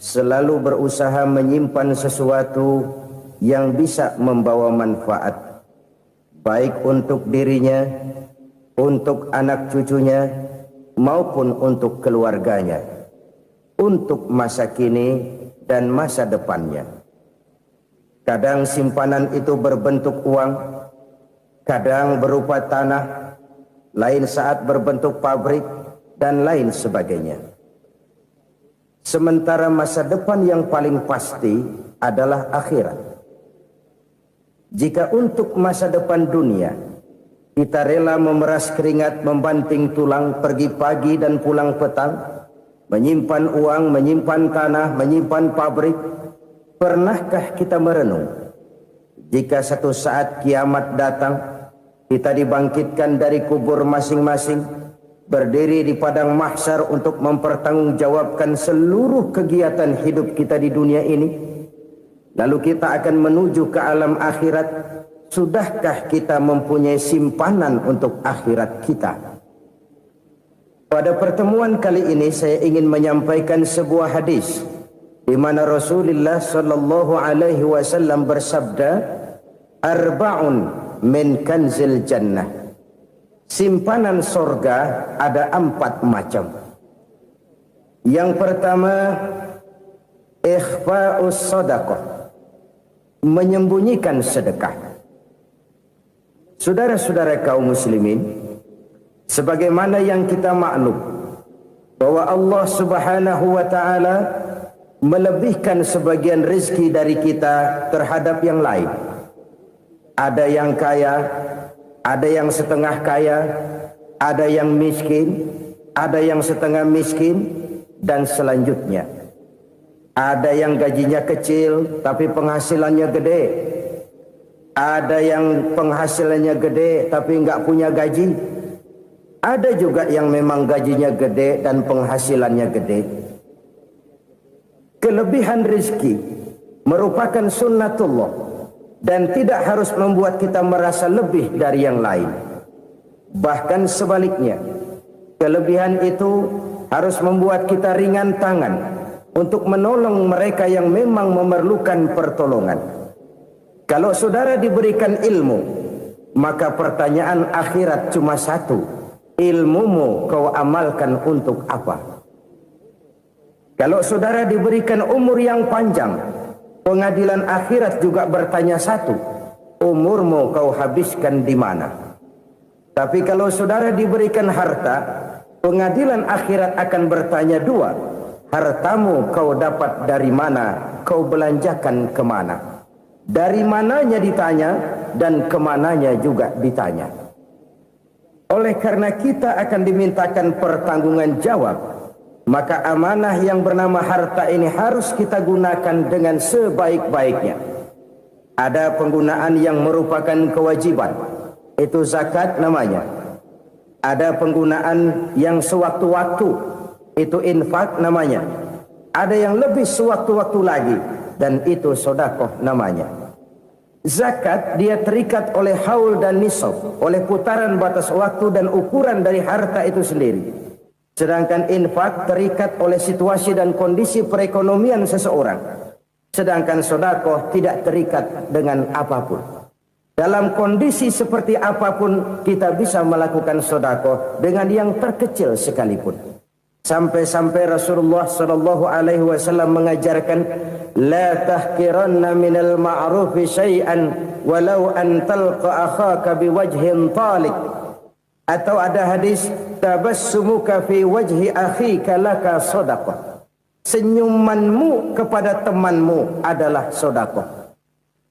selalu berusaha menyimpan sesuatu yang bisa membawa manfaat, baik untuk dirinya, untuk anak cucunya, maupun untuk keluarganya, untuk masa kini dan masa depannya. Kadang simpanan itu berbentuk uang, kadang berupa tanah, lain saat berbentuk pabrik, dan lain sebagainya. Sementara masa depan yang paling pasti adalah akhirat. Jika untuk masa depan dunia kita rela memeras keringat, membanting tulang, pergi pagi dan pulang petang, menyimpan uang, menyimpan tanah, menyimpan pabrik, pernahkah kita merenung jika satu saat kiamat datang, kita dibangkitkan dari kubur masing-masing, berdiri di padang mahsyar untuk mempertanggungjawabkan seluruh kegiatan hidup kita di dunia ini, lalu kita akan menuju ke alam akhirat. Sudahkah kita mempunyai simpanan untuk akhirat kita? Pada pertemuan kali ini saya ingin menyampaikan sebuah hadis di mana Rasulullah sallallahu alaihi wasallam bersabda, arba'un min kanzil jannah. Simpanan sorga ada 4 macam. Yang pertama, ikhfa'us sadaqah, menyembunyikan sedekah. Saudara-saudara kaum muslimin, sebagaimana yang kita maklum bahwa Allah Subhanahu wa taala melebihkan sebagian rezeki dari kita terhadap yang lain. Ada yang kaya, ada yang setengah kaya, ada yang miskin, ada yang setengah miskin, dan selanjutnya. Ada yang gajinya kecil tapi penghasilannya gede. Ada yang penghasilannya gede tapi nggak punya gaji. Ada juga yang memang gajinya gede dan penghasilannya gede. Kelebihan rezeki merupakan sunnatullah dan tidak harus membuat kita merasa lebih dari yang lain. Bahkan sebaliknya, kelebihan itu harus membuat kita ringan tangan untuk menolong mereka yang memang memerlukan pertolongan. Kalau saudara diberikan ilmu, maka pertanyaan akhirat cuma satu: ilmumu kau amalkan untuk apa? Kalau saudara diberikan umur yang panjang, pengadilan akhirat juga bertanya satu: umurmu kau habiskan di mana? Tapi kalau saudara diberikan harta, pengadilan akhirat akan bertanya 2: hartamu kau dapat dari mana? Kau belanjakan kemana? Dari mananya ditanya dan kemananya juga ditanya. Oleh karena kita akan dimintakan pertanggungan jawab, maka amanah yang bernama harta ini harus kita gunakan dengan sebaik-baiknya. Ada penggunaan yang merupakan kewajiban, itu zakat namanya. Ada penggunaan yang sewaktu-waktu, itu infak namanya. Ada yang lebih sewaktu-waktu lagi, dan itu sedekah namanya. Zakat dia terikat oleh haul dan nisab, oleh putaran batas waktu dan ukuran dari harta itu sendiri. Sedangkan infak terikat oleh situasi dan kondisi perekonomian seseorang. Sedangkan sedekah tidak terikat dengan apapun. Dalam kondisi seperti apapun kita bisa melakukan sedekah dengan yang terkecil sekalipun. Sampai-sampai Rasulullah sallallahu alaihi wasallam mengajarkan, la tahqiranna minal ma'rufi syai'an walau an talqa akhaka biwajhin talik. Atau ada hadis, tabassumuka fi wajhi akhika laka shadaqah. Senyumanmu kepada temanmu adalah sedekah.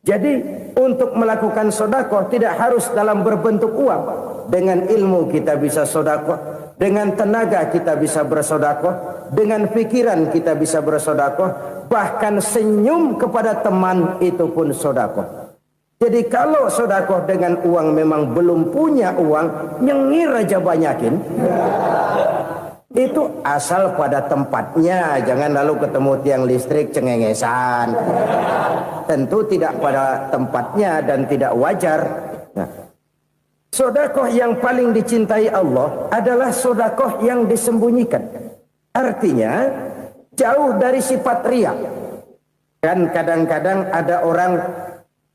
Jadi untuk melakukan sedekah tidak harus dalam berbentuk uang. Dengan ilmu kita bisa sedekah. Dengan tenaga kita bisa bersedekah, dengan pikiran kita bisa bersedekah, bahkan senyum kepada teman itu pun sedekah. Jadi kalau sedekah dengan uang memang belum punya uang, nyengir aja banyakin. Itu asal pada tempatnya, jangan lalu ketemu tiang listrik cengengesan. Tentu tidak pada tempatnya dan tidak wajar. Nah, sedekah yang paling dicintai Allah adalah sedekah yang disembunyikan. Artinya, jauh dari sifat riya. Kan kadang-kadang ada orang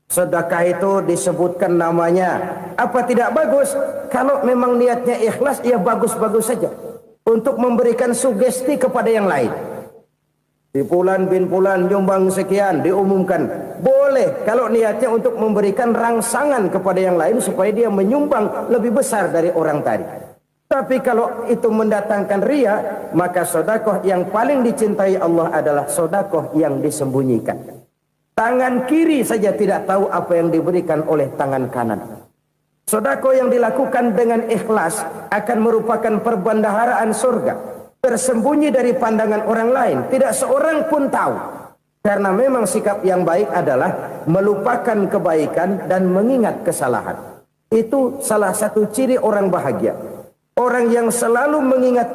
sedekah itu disebutkan namanya, apa tidak bagus? Kalau memang niatnya ikhlas, ya bagus-bagus saja untuk memberikan sugesti kepada yang lain. Di Fulan bin Fulan nyumbang sekian, diumumkan. Boleh kalau niatnya untuk memberikan rangsangan kepada yang lain supaya dia menyumbang lebih besar dari orang tadi. Tapi kalau itu mendatangkan riya, maka sedekah yang paling dicintai Allah adalah sedekah yang disembunyikan. Tangan kiri saja tidak tahu apa yang diberikan oleh tangan kanan. Sedekah yang dilakukan dengan ikhlas akan merupakan perbendaharaan surga, tersembunyi dari pandangan orang lain, tidak seorang pun tahu. Karena memang sikap yang baik adalah melupakan kebaikan dan mengingat kesalahan. Itu salah satu ciri orang bahagia. Orang yang selalu mengingat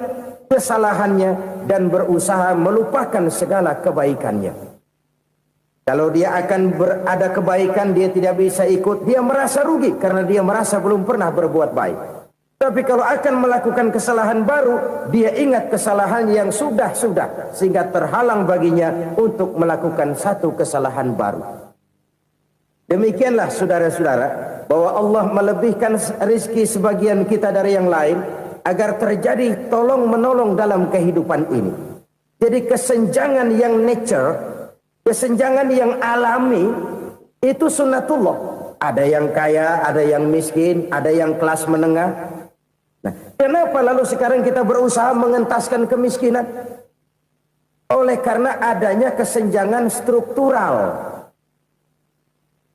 kesalahannya dan berusaha melupakan segala kebaikannya. Kalau dia akan ada kebaikan, dia tidak bisa ikut, dia merasa rugi karena dia merasa belum pernah berbuat baik. Tapi kalau akan melakukan kesalahan baru, dia ingat kesalahan yang sudah-sudah, sehingga terhalang baginya untuk melakukan satu kesalahan baru. Demikianlah saudara-saudara, bahwa Allah melebihkan rizki sebagian kita dari yang lain agar terjadi tolong-menolong dalam kehidupan ini. Jadi kesenjangan yang nature, kesenjangan yang alami, itu sunnatullah. Ada yang kaya, ada yang miskin, ada yang kelas menengah. Nah, kenapa lalu sekarang kita berusaha mengentaskan kemiskinan? Oleh karena adanya kesenjangan struktural.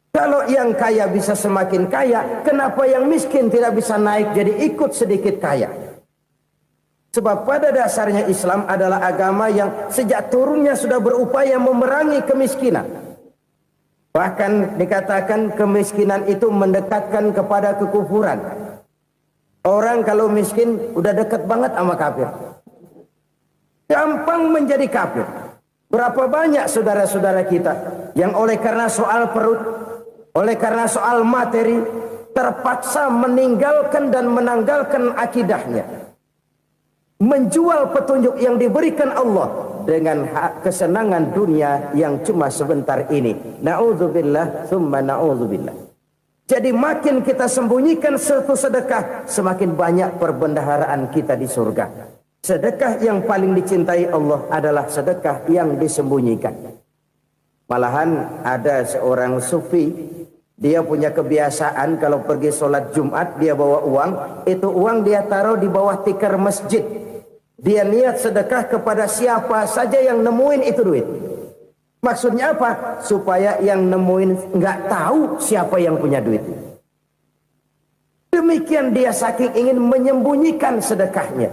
Kalau yang kaya bisa semakin kaya, kenapa yang miskin tidak bisa naik jadi ikut sedikit kaya? Sebab pada dasarnya Islam adalah agama yang sejak turunnya sudah berupaya memerangi kemiskinan. Bahkan dikatakan kemiskinan itu mendekatkan kepada kekufuran. Orang kalau miskin udah dekat banget sama kafir. Gampang menjadi kafir. Berapa banyak saudara-saudara kita yang oleh karena soal perut, oleh karena soal materi, terpaksa meninggalkan dan menanggalkan akidahnya. Menjual petunjuk yang diberikan Allah dengan kesenangan dunia yang cuma sebentar ini. Na'udzubillah, thumma na'udzubillah. Jadi makin kita sembunyikan satu sedekah, semakin banyak perbendaharaan kita di surga. Sedekah yang paling dicintai Allah adalah sedekah yang disembunyikan. Malahan ada seorang sufi, dia punya kebiasaan kalau pergi sholat Jumat dia bawa uang, itu uang dia taruh di bawah tikar masjid. Dia niat sedekah kepada siapa saja yang nemuin itu duit. Maksudnya apa? Supaya yang nemuin nggak tahu siapa yang punya duit. Demikian dia saking ingin menyembunyikan sedekahnya.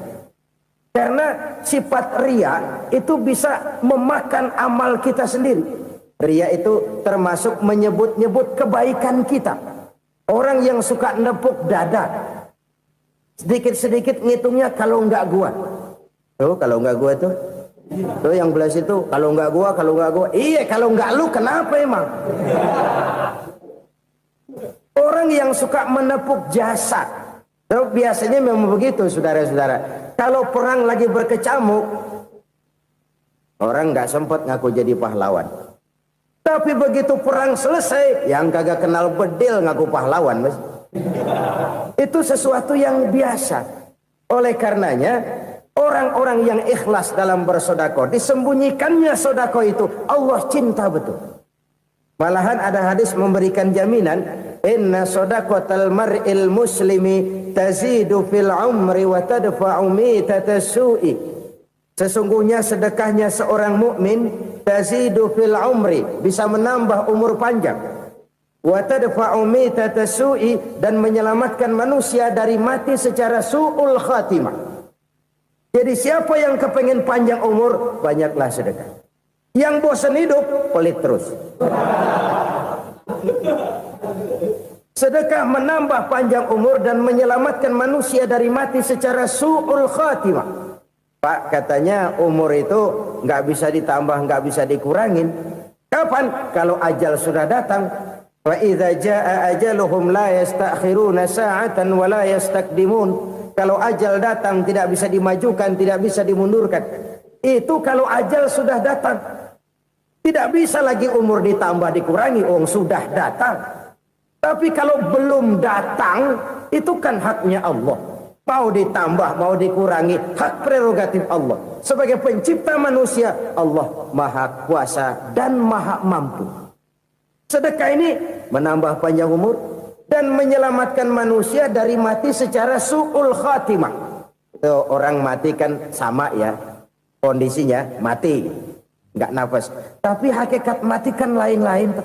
Karena sifat riya itu bisa memakan amal kita sendiri. Riya itu termasuk menyebut-nyebut kebaikan kita. Orang yang suka nepuk dada, sedikit-sedikit ngitungnya kalau nggak gua. Tuh kalau nggak gua tuh yang belah situ, kalau nggak gua, kalau nggak gua. Iya, kalau nggak lu kenapa emang? Orang yang suka menepuk jasad. Tuh biasanya memang begitu, saudara-saudara. Kalau perang lagi berkecamuk, orang nggak sempat ngaku jadi pahlawan. Tapi begitu perang selesai, yang kagak kenal bedil ngaku pahlawan, mas. Itu sesuatu yang biasa. Oleh karenanya, orang-orang yang ikhlas dalam bersedekah, disembunyikannya sedekah itu, Allah cinta betul. Malahan ada hadis memberikan jaminan, inna sedaqatal mar'il muslimi tazidu fil umri wa tadfa'u mitatas su'i. Sesungguhnya sedekahnya seorang mukmin tazidu fil umri, bisa menambah umur panjang, wa tadfa'u mitatas su'i, dan menyelamatkan manusia dari mati secara su'ul khatimah. Jadi siapa yang kepengen panjang umur, banyaklah sedekah. Yang bosan hidup, pelit terus. Sedekah menambah panjang umur dan menyelamatkan manusia dari mati secara su'ul khatimah. Pak, katanya umur itu nggak bisa ditambah, nggak bisa dikurangin. Kapan? Kalau ajal sudah datang. Wa idza jaa ajaluhum la yastakhiruna sa'atan wa la yastakdimun. Kalau ajal datang tidak bisa dimajukan, tidak bisa dimundurkan. Itu kalau ajal sudah datang. Tidak bisa lagi umur ditambah dikurangi, sudah datang. Tapi kalau belum datang, itu kan haknya Allah. Mau ditambah, mau dikurangi, hak prerogatif Allah. Sebagai pencipta manusia, Allah maha kuasa dan maha mampu. Sedekah ini menambah panjang umur dan menyelamatkan manusia dari mati secara su'ul khatimah. Itu orang mati kan sama ya, kondisinya mati, nggak nafas. Tapi hakikat mati kan lain-lain.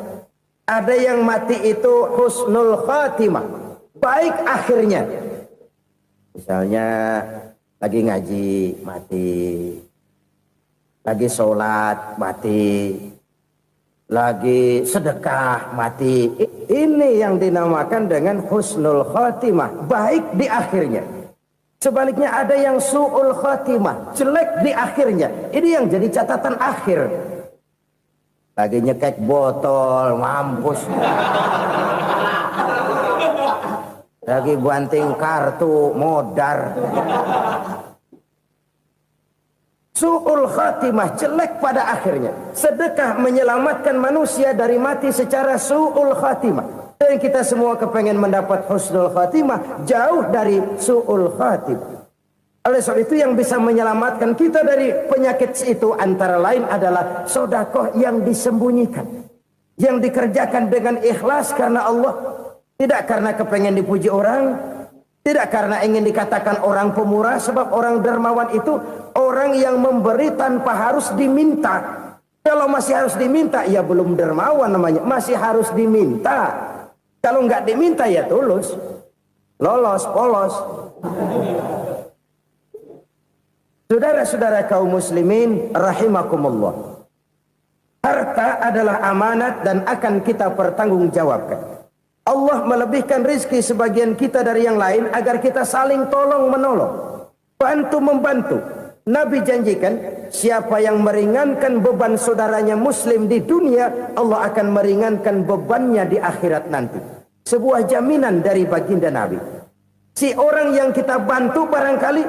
Ada yang mati itu husnul khatimah, baik akhirnya. Misalnya lagi ngaji mati, lagi sholat mati, lagi sedekah mati. Ini yang dinamakan dengan husnul khatimah, baik di akhirnya. Sebaliknya ada yang su'ul khatimah, jelek di akhirnya. Ini yang jadi catatan akhir. Lagi nyekek botol, mampus. Lagi banting kartu, modar. Su'ul khatimah, jelek pada akhirnya. Sedekah menyelamatkan manusia dari mati secara su'ul khatimah. Dan kita semua kepengen mendapat husnul khatimah, jauh dari su'ul khatimah. Oleh sebab itu yang bisa menyelamatkan kita dari penyakit itu antara lain adalah sedekah yang disembunyikan, yang dikerjakan dengan ikhlas karena Allah, tidak karena kepengen dipuji orang, tidak karena ingin dikatakan orang pemurah. Sebab orang dermawan itu orang yang memberi tanpa harus diminta. Kalau masih harus diminta, ya belum dermawan namanya, masih harus diminta. Kalau nggak diminta ya tulus, lolos, polos. Saudara-saudara kaum muslimin rahimakumullah. Harta adalah amanat dan akan kita pertanggungjawabkan. Allah melebihkan rizki sebagian kita dari yang lain agar kita saling tolong menolong, bantu membantu. Nabi janjikan siapa yang meringankan beban saudaranya muslim di dunia, Allah akan meringankan bebannya di akhirat nanti. Sebuah jaminan dari baginda Nabi. Si orang yang kita bantu barangkali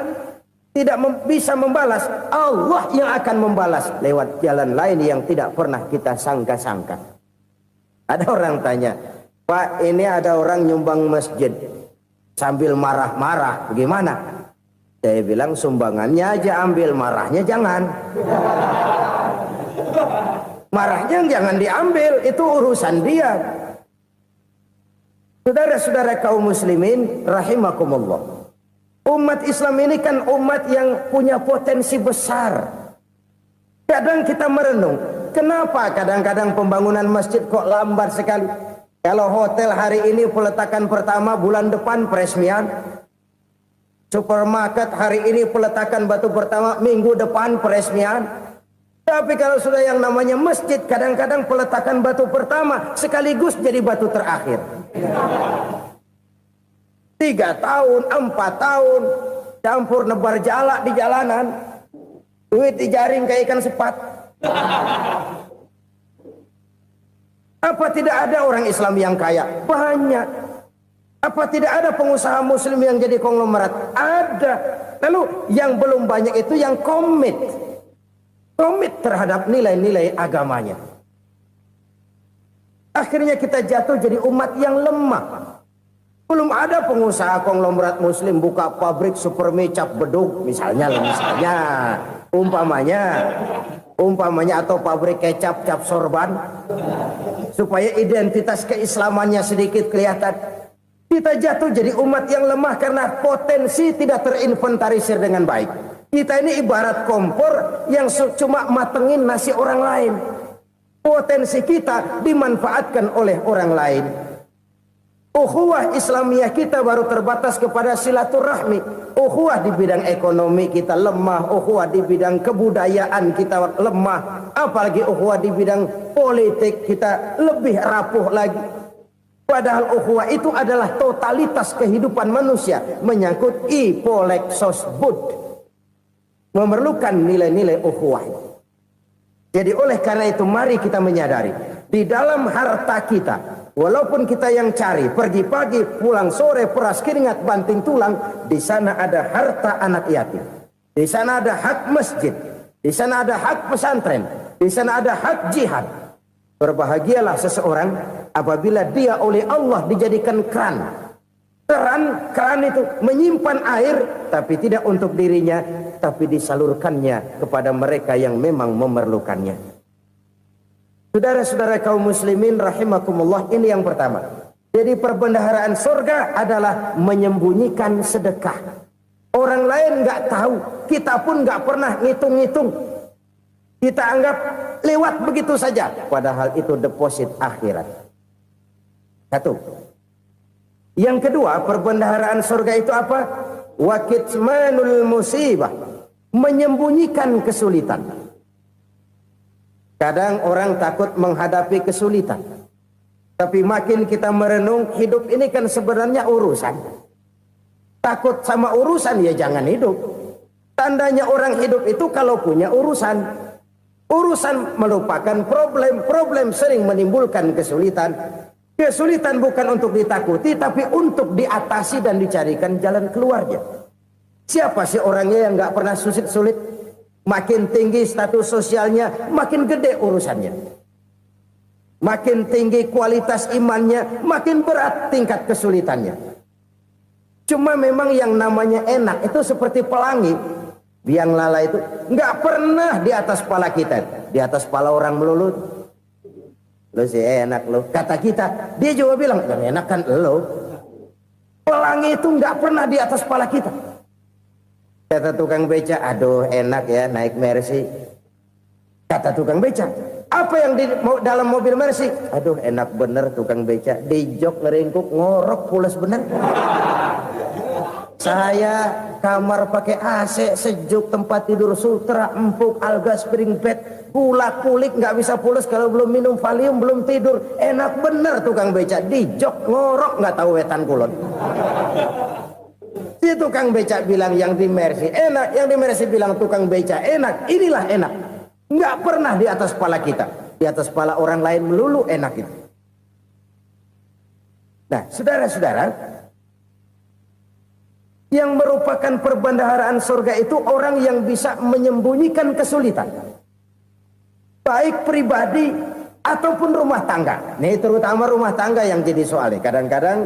tidak bisa membalas, Allah yang akan membalas lewat jalan lain yang tidak pernah kita sangka-sangka. Ada orang tanya, Pak, ini ada orang nyumbang masjid sambil marah-marah, bagaimana? Saya bilang sumbangannya aja ambil, marahnya jangan. Marahnya jangan diambil, itu urusan dia. Saudara-saudara kaum muslimin rahimakumullah. Umat Islam ini kan umat yang punya potensi besar. Kadang kita merenung, kenapa kadang-kadang pembangunan masjid kok lambat sekali? Kalau hotel hari ini peletakan pertama, bulan depan peresmian. Supermarket hari ini peletakan batu pertama, minggu depan peresmian. Tapi kalau sudah yang namanya masjid, kadang-kadang peletakan batu pertama sekaligus jadi batu terakhir. 3 tahun, 4 tahun, campur nebar jalak di jalanan, duit dijaring kayak ikan sepat. Apa tidak ada orang Islam yang kaya? Banyak. Apa tidak ada pengusaha muslim yang jadi konglomerat? Ada. Lalu yang belum banyak itu yang komit terhadap nilai-nilai agamanya. Akhirnya kita jatuh jadi umat yang lemah. Belum ada pengusaha konglomerat muslim buka pabrik supermi cap beduk misalnya umpamanya atau pabrik kecap cap sorban supaya identitas keislamannya sedikit kelihatan. Kita jatuh jadi umat yang lemah karena potensi tidak terinventarisir dengan baik. Kita ini ibarat kompor yang cuma matengin nasi orang lain. Potensi kita dimanfaatkan oleh orang lain. Ukhuwah Islamiyah kita baru terbatas kepada silaturahmi. Ukhuwah di bidang ekonomi kita lemah, ukhuwah di bidang kebudayaan kita lemah, apalagi ukhuwah di bidang politik kita lebih rapuh lagi. Padahal ukhuwah itu adalah totalitas kehidupan manusia, menyangkut ipolek sosbud, memerlukan nilai-nilai ukhuwah. Jadi oleh karena itu mari kita menyadari di dalam harta kita, walaupun kita yang cari, pergi pagi, pulang sore, peras keringat, banting tulang, di sana ada harta anak yatim. Di sana ada hak masjid. Di sana ada hak pesantren, di sana ada hak jihad. Berbahagialah seseorang apabila dia oleh Allah dijadikan keran. Keran itu menyimpan air, tapi tidak untuk dirinya, tapi disalurkannya kepada mereka yang memang memerlukannya. Saudara-saudara kaum muslimin rahimakumullah, ini yang pertama. Jadi perbendaharaan surga adalah menyembunyikan sedekah. Orang lain nggak tahu, kita pun nggak pernah ngitung-ngitung. Kita anggap lewat begitu saja, padahal itu deposit akhirat. Satu. Yang kedua, perbendaharaan surga itu apa? Wa kitmanul musibah, menyembunyikan kesulitan. Kadang orang takut menghadapi kesulitan, tapi makin kita merenung, hidup ini kan sebenarnya urusan. Takut sama urusan, ya jangan hidup. Tandanya orang hidup itu kalau punya urusan. Urusan melupakan problem. Problem sering menimbulkan kesulitan. Kesulitan bukan untuk ditakuti, tapi untuk diatasi dan dicarikan jalan keluarnya. Siapa sih orangnya yang nggak pernah sulit-sulit? Makin tinggi status sosialnya, makin gede urusannya. Makin tinggi kualitas imannya, makin berat tingkat kesulitannya. Cuma memang yang namanya enak itu seperti pelangi. Biang lala itu nggak pernah di atas kepala kita, di atas kepala orang melulu. Lo sih enak lo, kata kita. Dia juga bilang yang enak kan lo. Pelangi itu nggak pernah di atas kepala kita. Kata tukang beca, aduh enak ya naik Mercy. Kata tukang beca, apa yang di dalam mobil Mercy? Aduh enak bener tukang beca, di jok ngeringkuk ngorok pulas bener. Saya kamar pakai AC sejuk, tempat tidur sutra empuk, alga spring bed, kulak kulik nggak bisa pulas kalau belum minum Valium, belum tidur. Enak bener tukang beca, di jok ngorok nggak tahu wetan kulon. Si tukang beca bilang yang di Mercy enak, yang di Mercy bilang tukang beca enak. Inilah enak, nggak pernah di atas kepala kita, di atas kepala orang lain melulu enak itu. Nah, saudara-saudara, yang merupakan perbendaharaan surga itu orang yang bisa menyembunyikan kesulitan, baik pribadi ataupun rumah tangga. Nih terutama rumah tangga yang jadi soalnya. Kadang-kadang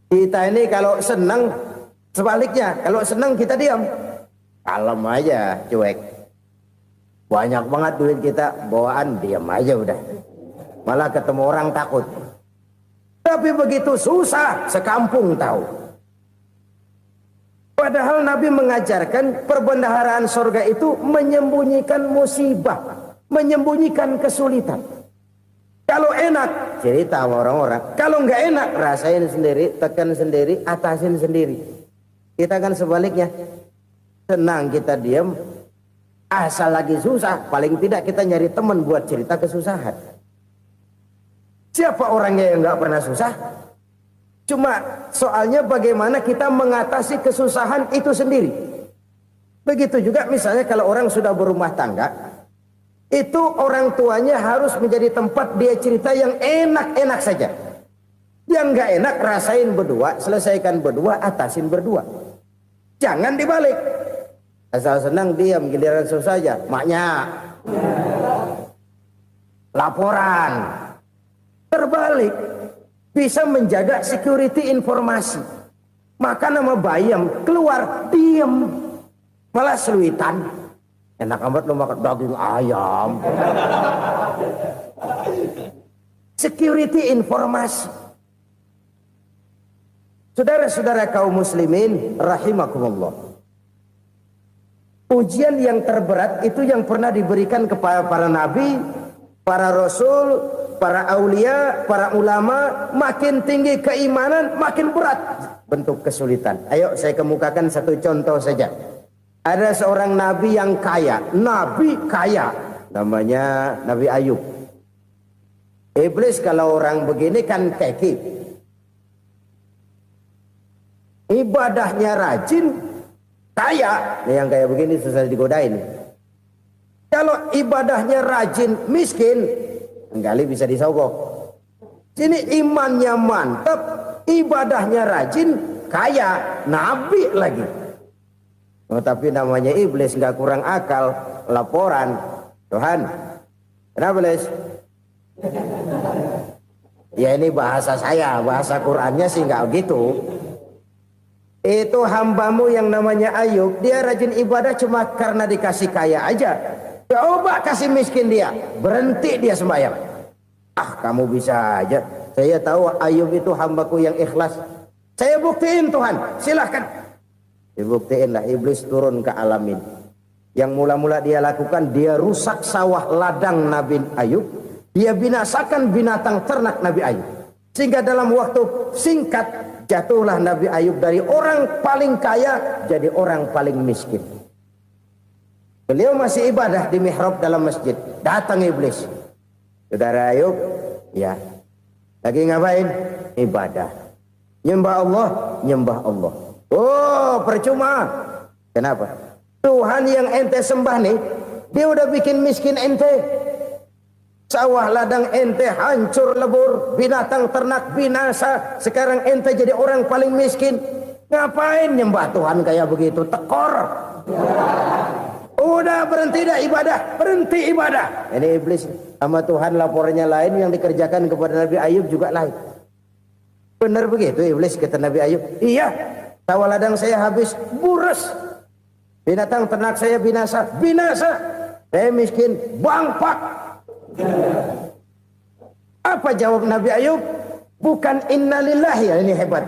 kita ini kalau senang, sebaliknya kalau senang kita diam, kalem aja, cuek. Banyak banget duit kita bawaan, diam aja udah. Malah ketemu orang takut. Tapi begitu susah, sekampung tahu. Padahal Nabi mengajarkan perbendaharaan surga itu menyembunyikan musibah, menyembunyikan kesulitan. Kalau enak, cerita sama orang-orang. Kalau nggak enak, rasain sendiri, tekan sendiri, atasin sendiri. Kita kan sebaliknya. Senang kita diam, asal lagi susah, paling tidak kita nyari teman buat cerita kesusahan. Siapa orangnya yang nggak pernah susah? Cuma soalnya bagaimana kita mengatasi kesusahan itu sendiri. Begitu juga misalnya kalau orang sudah berumah tangga, itu orang tuanya harus menjadi tempat dia cerita yang enak-enak saja. Yang nggak enak rasain berdua, selesaikan berdua, atasin berdua. Jangan dibalik. Asal senang diam, giliran susah saja. Maknya laporan. Terbalik. Bisa menjaga security informasi. Maka nama bayam keluar diam, malah seluitan. Enak amat lo makan daging ayam. Security informasi. Saudara-saudara kaum muslimin rahimakumullah. Ujian yang terberat itu yang pernah diberikan kepada para nabi, para rasul, para aulia, para ulama. Makin tinggi keimanan, makin berat bentuk kesulitan. Ayo saya kemukakan satu contoh saja. Ada seorang nabi yang kaya, nabi kaya, namanya Nabi Ayub. Iblis kalau orang begini kan keki, ibadahnya rajin, kaya. Yang kayak begini susah digodain. Kalau ibadahnya rajin, miskin, kali bisa disogok. Sini imannya mantap, ibadahnya rajin, kaya, nabi lagi. Oh, tapi namanya iblis nggak kurang akal. laporan. Tuhan, kenapa Les? Ya ini bahasa saya, bahasa Qur'annya sih nggak gitu. Itu hambamu yang namanya Ayub, dia rajin ibadah cuma karena dikasih kaya aja. Coba kasih miskin dia, berhenti dia sembahyang. Ah, kamu bisa aja. Saya tahu Ayub itu hambaku yang ikhlas. Saya buktiin Tuhan, silahkan. Dibuktiin lah, iblis turun ke alam ini. Yang mula-mula dia lakukan, dia rusak sawah ladang Nabi Ayub. Dia binasakan binatang ternak Nabi Ayub. Sehingga dalam waktu singkat, jatuhlah Nabi Ayub dari orang paling kaya jadi orang paling miskin. Beliau masih ibadah di mihrab dalam masjid. Datang iblis. Saudara Ayub, ya. Lagi ngapain? Ibadah. Nyembah Allah, nyembah Allah. Oh, percuma. Kenapa? Tuhan yang ente sembah nih, dia udah bikin miskin ente. Sawah ladang ente hancur lebur, binatang ternak binasa. Sekarang ente jadi orang paling miskin. Ngapain nyembah Tuhan kayak begitu? Tekor. Udah berhenti dah ibadah, berhenti ibadah. Ini iblis sama Tuhan laporannya lain, yang dikerjakan kepada Nabi Ayub juga lain. Benar begitu iblis, kata Nabi Ayub. Iya, sawah ladang saya habis, buras. Binatang ternak saya binasa, binasa. Saya miskin, bangpak. Apa jawab Nabi Ayub? Bukan innalillahi, ya ini hebat.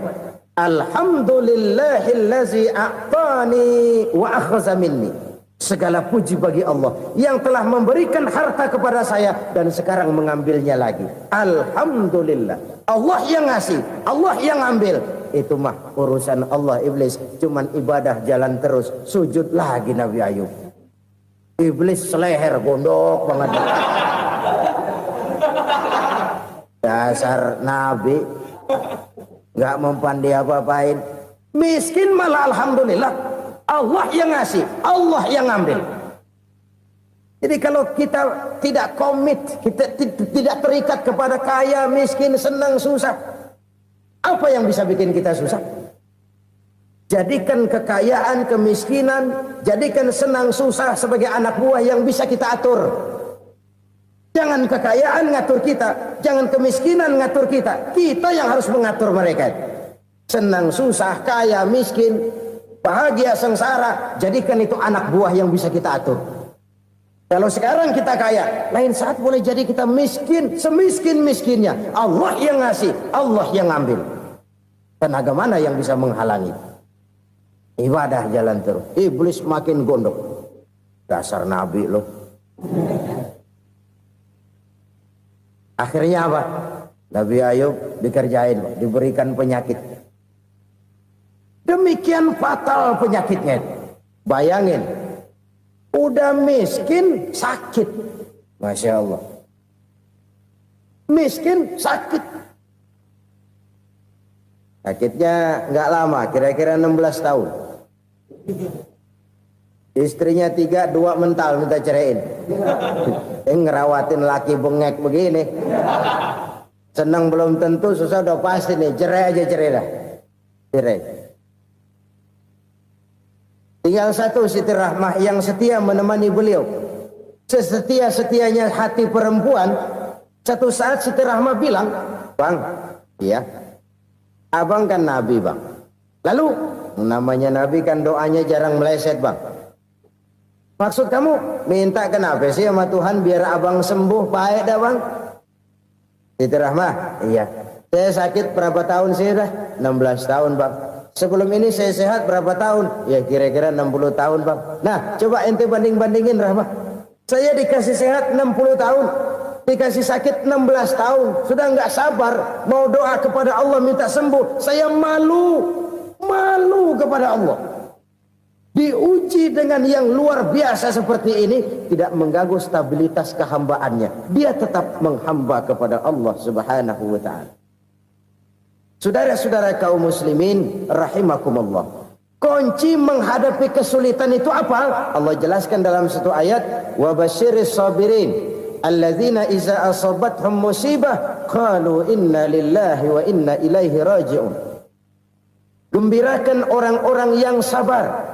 Alhamdulillahillazi a'tani wa akhza minni. Segala puji bagi Allah yang telah memberikan harta kepada saya dan sekarang mengambilnya lagi. Alhamdulillah. Allah yang ngasih, Allah yang ambil. Itu mah urusan Allah. Iblis cuman ibadah jalan terus, sujud lagi Nabi Ayub. Iblis seleher gondok banget. Dasar Nabi nggak mempan dia apa-apain. Miskin malah alhamdulillah. Allah yang ngasih, Allah yang ambil. Jadi kalau kita tidak komit, kita tidak terikat kepada kaya, miskin, senang, susah, apa yang bisa bikin kita susah? Jadikan kekayaan, kemiskinan, jadikan senang, susah sebagai anak buah yang bisa kita atur. Jangan kekayaan ngatur kita, jangan kemiskinan ngatur kita. Kita yang harus mengatur mereka. Senang, susah, kaya, miskin, bahagia, sengsara, jadikan itu anak buah yang bisa kita atur. Kalau sekarang kita kaya, lain saat boleh jadi kita miskin, semiskin-miskinnya. Allah yang ngasih, Allah yang ambil. Tenaga mana yang bisa menghalangi? Ibadah jalan terus. Iblis makin gondok. Dasar Nabi loh. Akhirnya apa? Nabi Ayub dikerjain, diberikan penyakit. Demikian fatal penyakitnya. Bayangin, udah miskin sakit. Masya Allah. Miskin sakit. Sakitnya nggak lama, kira-kira 16 tahun. Istrinya 3, 2 mental minta ceraiin. Ngerawatin laki bengek begini. Senang belum tentu, susah udah pasti nih. Cerai aja, cerai dah. Cerai. Tinggal satu Siti Rahmah yang setia menemani beliau. Sesetia-setianya hati perempuan. Satu saat Siti Rahmah bilang, "Bang, iya, abang kan Nabi, Bang. Lalu, namanya Nabi kan doanya jarang meleset, Bang. Maksud kamu minta kenapa sih sama Tuhan biar abang sembuh baik dah, Bang?" Siti Rahmah, iya. Saya sakit berapa tahun sih dah? 16 tahun, Bang. Sebelum ini saya sehat berapa tahun? Ya kira-kira 60 tahun, Bang. Nah, coba ente banding-bandingin, Rahmah. Saya dikasih sehat 60 tahun. Dikasih sakit 16 tahun. Sudah nggak sabar. Mau doa kepada Allah minta sembuh. Saya malu. Malu kepada Allah. Diuji dengan yang luar biasa seperti ini, tidak mengganggu stabilitas kehambaannya. Dia tetap menghamba kepada Allah Subhanahu wa ta'ala. Saudara-saudara kaum muslimin rahimakumullah. Kunci menghadapi kesulitan itu apa? Allah jelaskan dalam satu ayat, wa basyiris sabirin alladzina iza asabathum musibah qalu inna lillahi wa inna ilaihi raji'un. Gembirakan orang-orang yang sabar.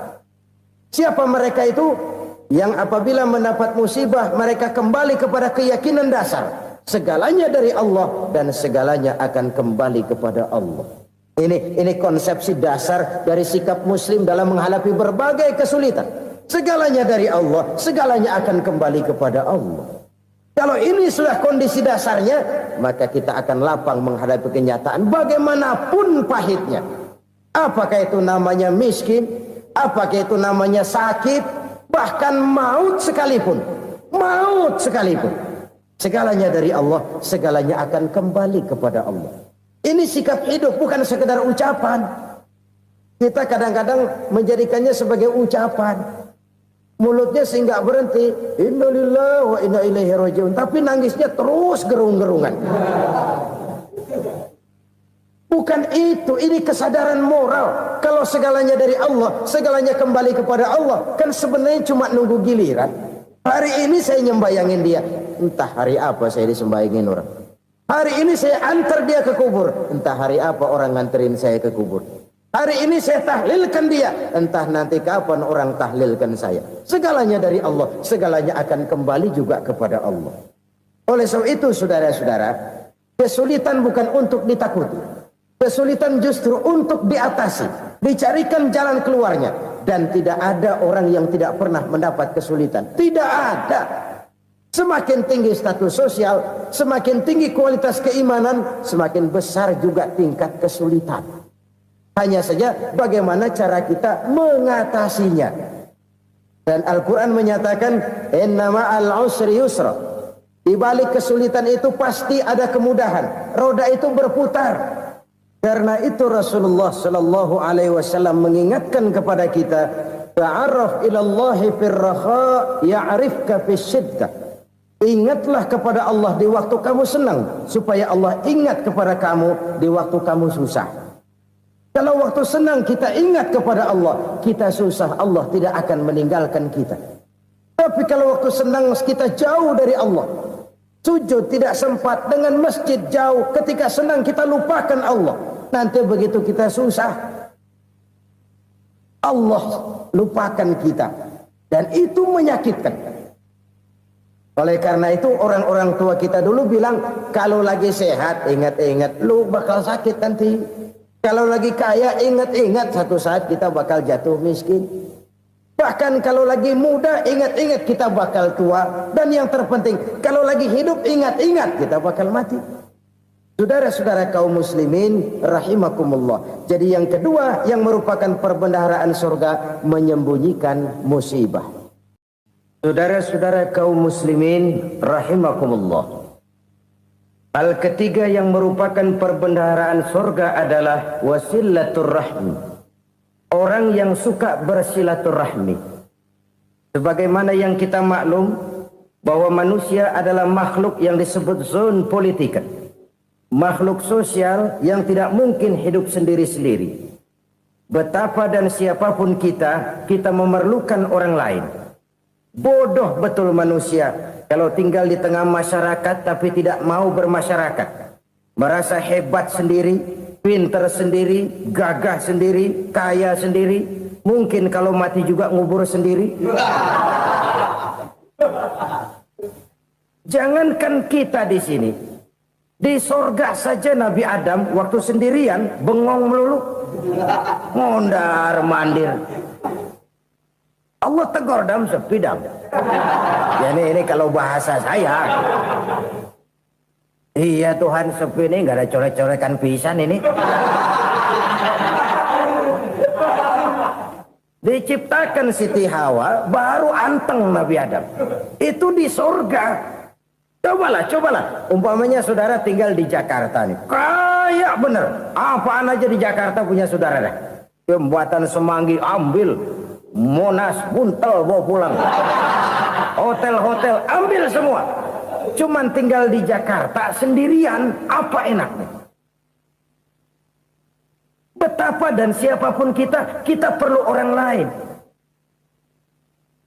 Siapa mereka itu? yang apabila mendapat musibah mereka kembali kepada keyakinan dasar segalanya dari Allah dan segalanya akan kembali kepada Allah. Ini konsepsi dasar dari sikap muslim dalam menghadapi berbagai kesulitan. Segalanya dari Allah, segalanya akan kembali kepada Allah. Kalau ini sudah kondisi dasarnya, maka kita akan lapang menghadapi kenyataan bagaimanapun pahitnya. Apakah itu namanya miskin, apakah itu namanya sakit, bahkan maut sekalipun. Maut sekalipun. Segalanya dari Allah, segalanya akan kembali kepada Allah. Ini sikap hidup, bukan sekedar ucapan. Kita kadang-kadang menjadikannya sebagai ucapan. Mulutnya sehingga berhenti, innalillahi wa inna ilaihi rajiun, tapi nangisnya terus gerung-gerungan. Bukan itu, ini kesadaran moral. Kalau segalanya dari Allah, segalanya kembali kepada Allah, kan sebenarnya cuma nunggu giliran. Hari ini saya nyembayangin dia, entah hari apa saya disembayangin orang. Hari ini saya antar dia ke kubur, entah hari apa orang nganterin saya ke kubur. Hari ini saya tahlilkan dia, entah nanti kapan orang tahlilkan saya. Segalanya dari Allah, segalanya akan kembali juga kepada Allah. Oleh sebab itu saudara-saudara, kesulitan bukan untuk ditakuti. Kesulitan justru untuk diatasi, dicarikan jalan keluarnya. Dan tidak ada orang yang tidak pernah mendapat kesulitan. Tidak ada. Semakin tinggi status sosial, semakin tinggi kualitas keimanan, semakin besar juga tingkat kesulitan. Hanya saja bagaimana cara kita mengatasinya. Dan Al-Quran menyatakan, inna ma'al usri yusra. Di balik kesulitan itu pasti ada kemudahan. Roda itu berputar. Karena itu Rasulullah sallallahu alaihi wasallam mengingatkan kepada kita, ta'arraf ilallahi fir raha ya'rifka fis syiddah. Ingatlah kepada Allah di waktu kamu senang, supaya Allah ingat kepada kamu di waktu kamu susah. Kalau waktu senang kita ingat kepada Allah, kita susah, Allah tidak akan meninggalkan kita. Tapi kalau waktu senang kita jauh dari Allah, sujud tidak sempat, dengan masjid jauh, ketika senang kita lupakan Allah. Nanti begitu kita susah, Allah lupakan kita. Dan itu menyakitkan. Oleh karena itu orang-orang tua kita dulu bilang, kalau lagi sehat ingat-ingat lu bakal sakit nanti. Kalau lagi kaya ingat-ingat satu saat kita bakal jatuh miskin. Bahkan kalau lagi muda ingat-ingat kita bakal tua. Dan yang terpenting kalau lagi hidup ingat-ingat kita bakal mati. Saudara-saudara kaum muslimin rahimakumullah. Jadi yang kedua yang merupakan perbendaharaan surga, menyembunyikan musibah. Saudara-saudara kaum muslimin rahimakumullah. Hal ketiga yang merupakan perbendaharaan surga adalah wasilatur rahmi. Orang yang suka bersilaturahmi. Sebagaimana yang kita maklum bahwa manusia adalah makhluk yang disebut zon politika. Makhluk sosial yang tidak mungkin hidup sendiri-sendiri. Betapa dan siapapun kita memerlukan orang lain. Bodoh betul manusia kalau tinggal di tengah masyarakat tapi tidak mau bermasyarakat. Merasa hebat sendiri, pintar sendiri, gagah sendiri, kaya sendiri. Mungkin kalau mati juga ngubur sendiri. Jangankan kita di sini, di sorga saja Nabi Adam waktu sendirian bengong melulu, ngondar mandir. Allah tegur dam sepi dam. Ya ini kalau bahasa saya. Iya Tuhan sepi ini nggak ada coret-coretan pisan ini. Diciptakan Siti Hawa baru anteng Nabi Adam. Itu di surga. Cobalah. Umpamanya saudara tinggal di Jakarta nih. Kayak bener. Apaan aja di Jakarta punya saudara dah. Jembatan Semanggi ambil. Monas buntel bawa pulang. Hotel-hotel ambil semua. Cuman tinggal di Jakarta sendirian, apa enaknya? Betapa dan siapapun kita perlu orang lain.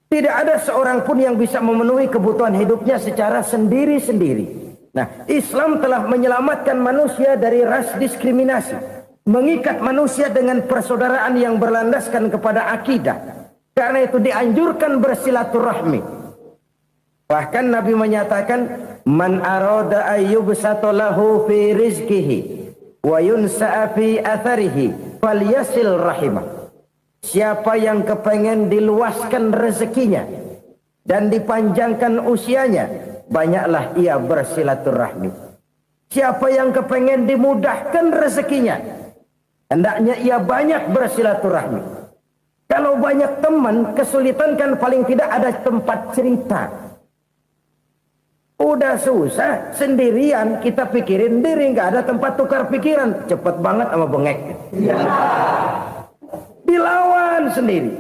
Tidak ada seorang pun yang bisa memenuhi kebutuhan hidupnya secara sendiri-sendiri. Nah, Islam telah menyelamatkan manusia dari ras diskriminasi. Mengikat manusia dengan persaudaraan yang berlandaskan kepada akidah. Karena itu dianjurkan bersilaturahmi. Bahkan Nabi menyatakan, man arada ayyubsata lahu fi rizqihi wa yunsa'a fi atharihi falyasil rahimah. Siapa yang kepengen diluaskan rezekinya dan dipanjangkan usianya, banyaklah ia bersilaturahmi. Siapa yang kepengen dimudahkan rezekinya, hendaknya ia banyak bersilaturahmi. Kalau banyak teman, kesulitan kan paling tidak ada tempat cerita. Udah susah, sendirian kita pikirin diri, nggak ada tempat tukar pikiran. Cepet banget sama bengek. Dilawan sendiri.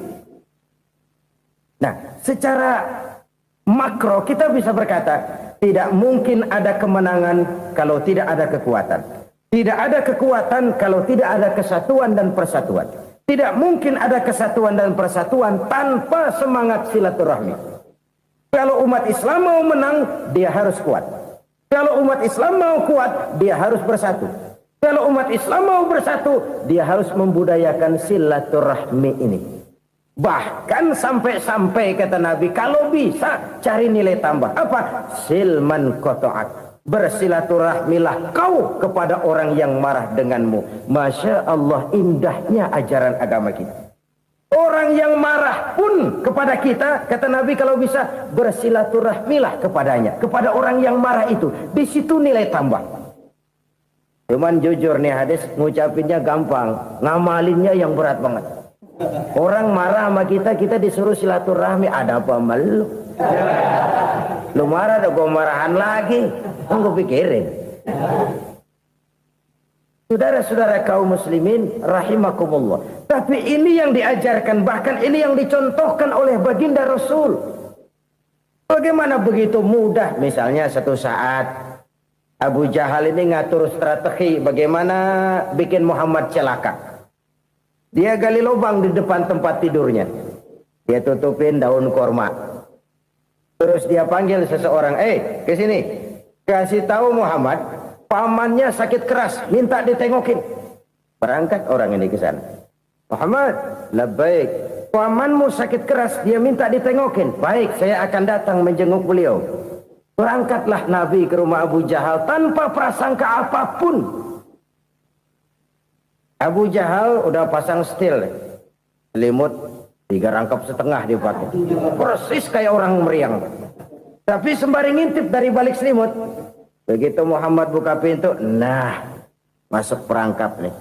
Nah, secara makro kita bisa berkata, tidak mungkin ada kemenangan kalau tidak ada kekuatan. Tidak ada kekuatan kalau tidak ada kesatuan dan persatuan. Tidak mungkin ada kesatuan dan persatuan tanpa semangat silaturahmi. Kalau umat Islam mau menang, dia harus kuat. Kalau umat Islam mau kuat, dia harus bersatu. Kalau umat Islam mau bersatu, dia harus membudayakan silaturahmi ini. Bahkan sampai-sampai kata Nabi, kalau bisa cari nilai tambah. Apa? Silman qata'ak. Bersilaturahmilah kau kepada orang yang marah denganmu. Masya Allah, indahnya ajaran agama kita. Orang yang marah pun kepada kita, kata Nabi, kalau bisa bersilaturahmilah kepadanya. Kepada orang yang marah itu. Di situ nilai tambah. Cuman jujur nih hadis, ngucapinnya gampang, ngamalinnya yang berat banget. Orang marah sama kita, kita disuruh silaturahmi. Ada apa sama lu? Lu marah, ada gua marahan lagi. Tunggu pikirin. Saudara-saudara kaum muslimin rahimakumullah. Tapi ini yang diajarkan, bahkan ini yang dicontohkan oleh baginda Rasul. Bagaimana begitu mudah, misalnya satu saat Abu Jahal ini ngatur strategi bagaimana bikin Muhammad celaka. Dia gali lubang di depan tempat tidurnya. Dia tutupin daun korma. Terus dia panggil seseorang, ke sini. Kasih tahu Muhammad, pamannya sakit keras, minta ditengokin. Berangkat orang ini ke sana. Muhammad, labbaik. Pamanmu sakit keras, dia minta ditengokin. Baik, saya akan datang menjenguk beliau. Berangkatlah Nabi ke rumah Abu Jahal tanpa prasangka apapun. Abu Jahal udah pasang setil, selimut 3 rangkap setengah dipakai, persis kayak orang meriang. Tapi sembari ngintip dari balik selimut. Begitu Muhammad buka pintu, nah masuk perangkap nih.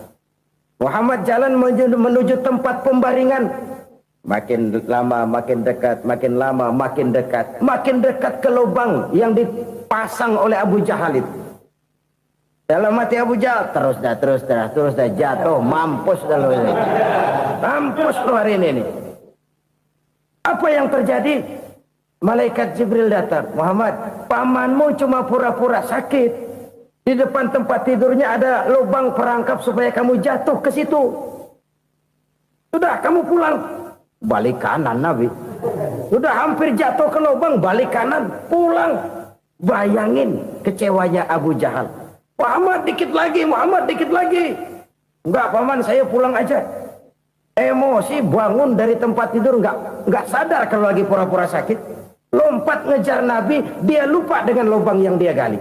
Muhammad jalan menuju tempat pembaringan. Makin lama makin dekat, makin lama makin dekat, makin dekat ke lubang yang dipasang oleh Abu Jahal itu. Dalam hati Abu Jahal, terus dah jatuh, mampus dah lo ini. Mampus lo hari ini nih. Apa yang terjadi? Malaikat Jibril datang. Muhammad, pamanmu cuma pura-pura sakit. Di depan tempat tidurnya ada lubang perangkap supaya kamu jatuh ke situ. Sudah, kamu pulang. Balik kanan Nabi. Sudah hampir jatuh ke lubang, balik kanan, pulang. Bayangin kecewanya Abu Jahal. Muhammad dikit lagi, Muhammad dikit lagi. Enggak paman, saya pulang aja. Emosi bangun dari tempat tidur, enggak sadar kalau lagi pura-pura sakit. Lompat ngejar Nabi, dia lupa dengan lubang yang dia gali.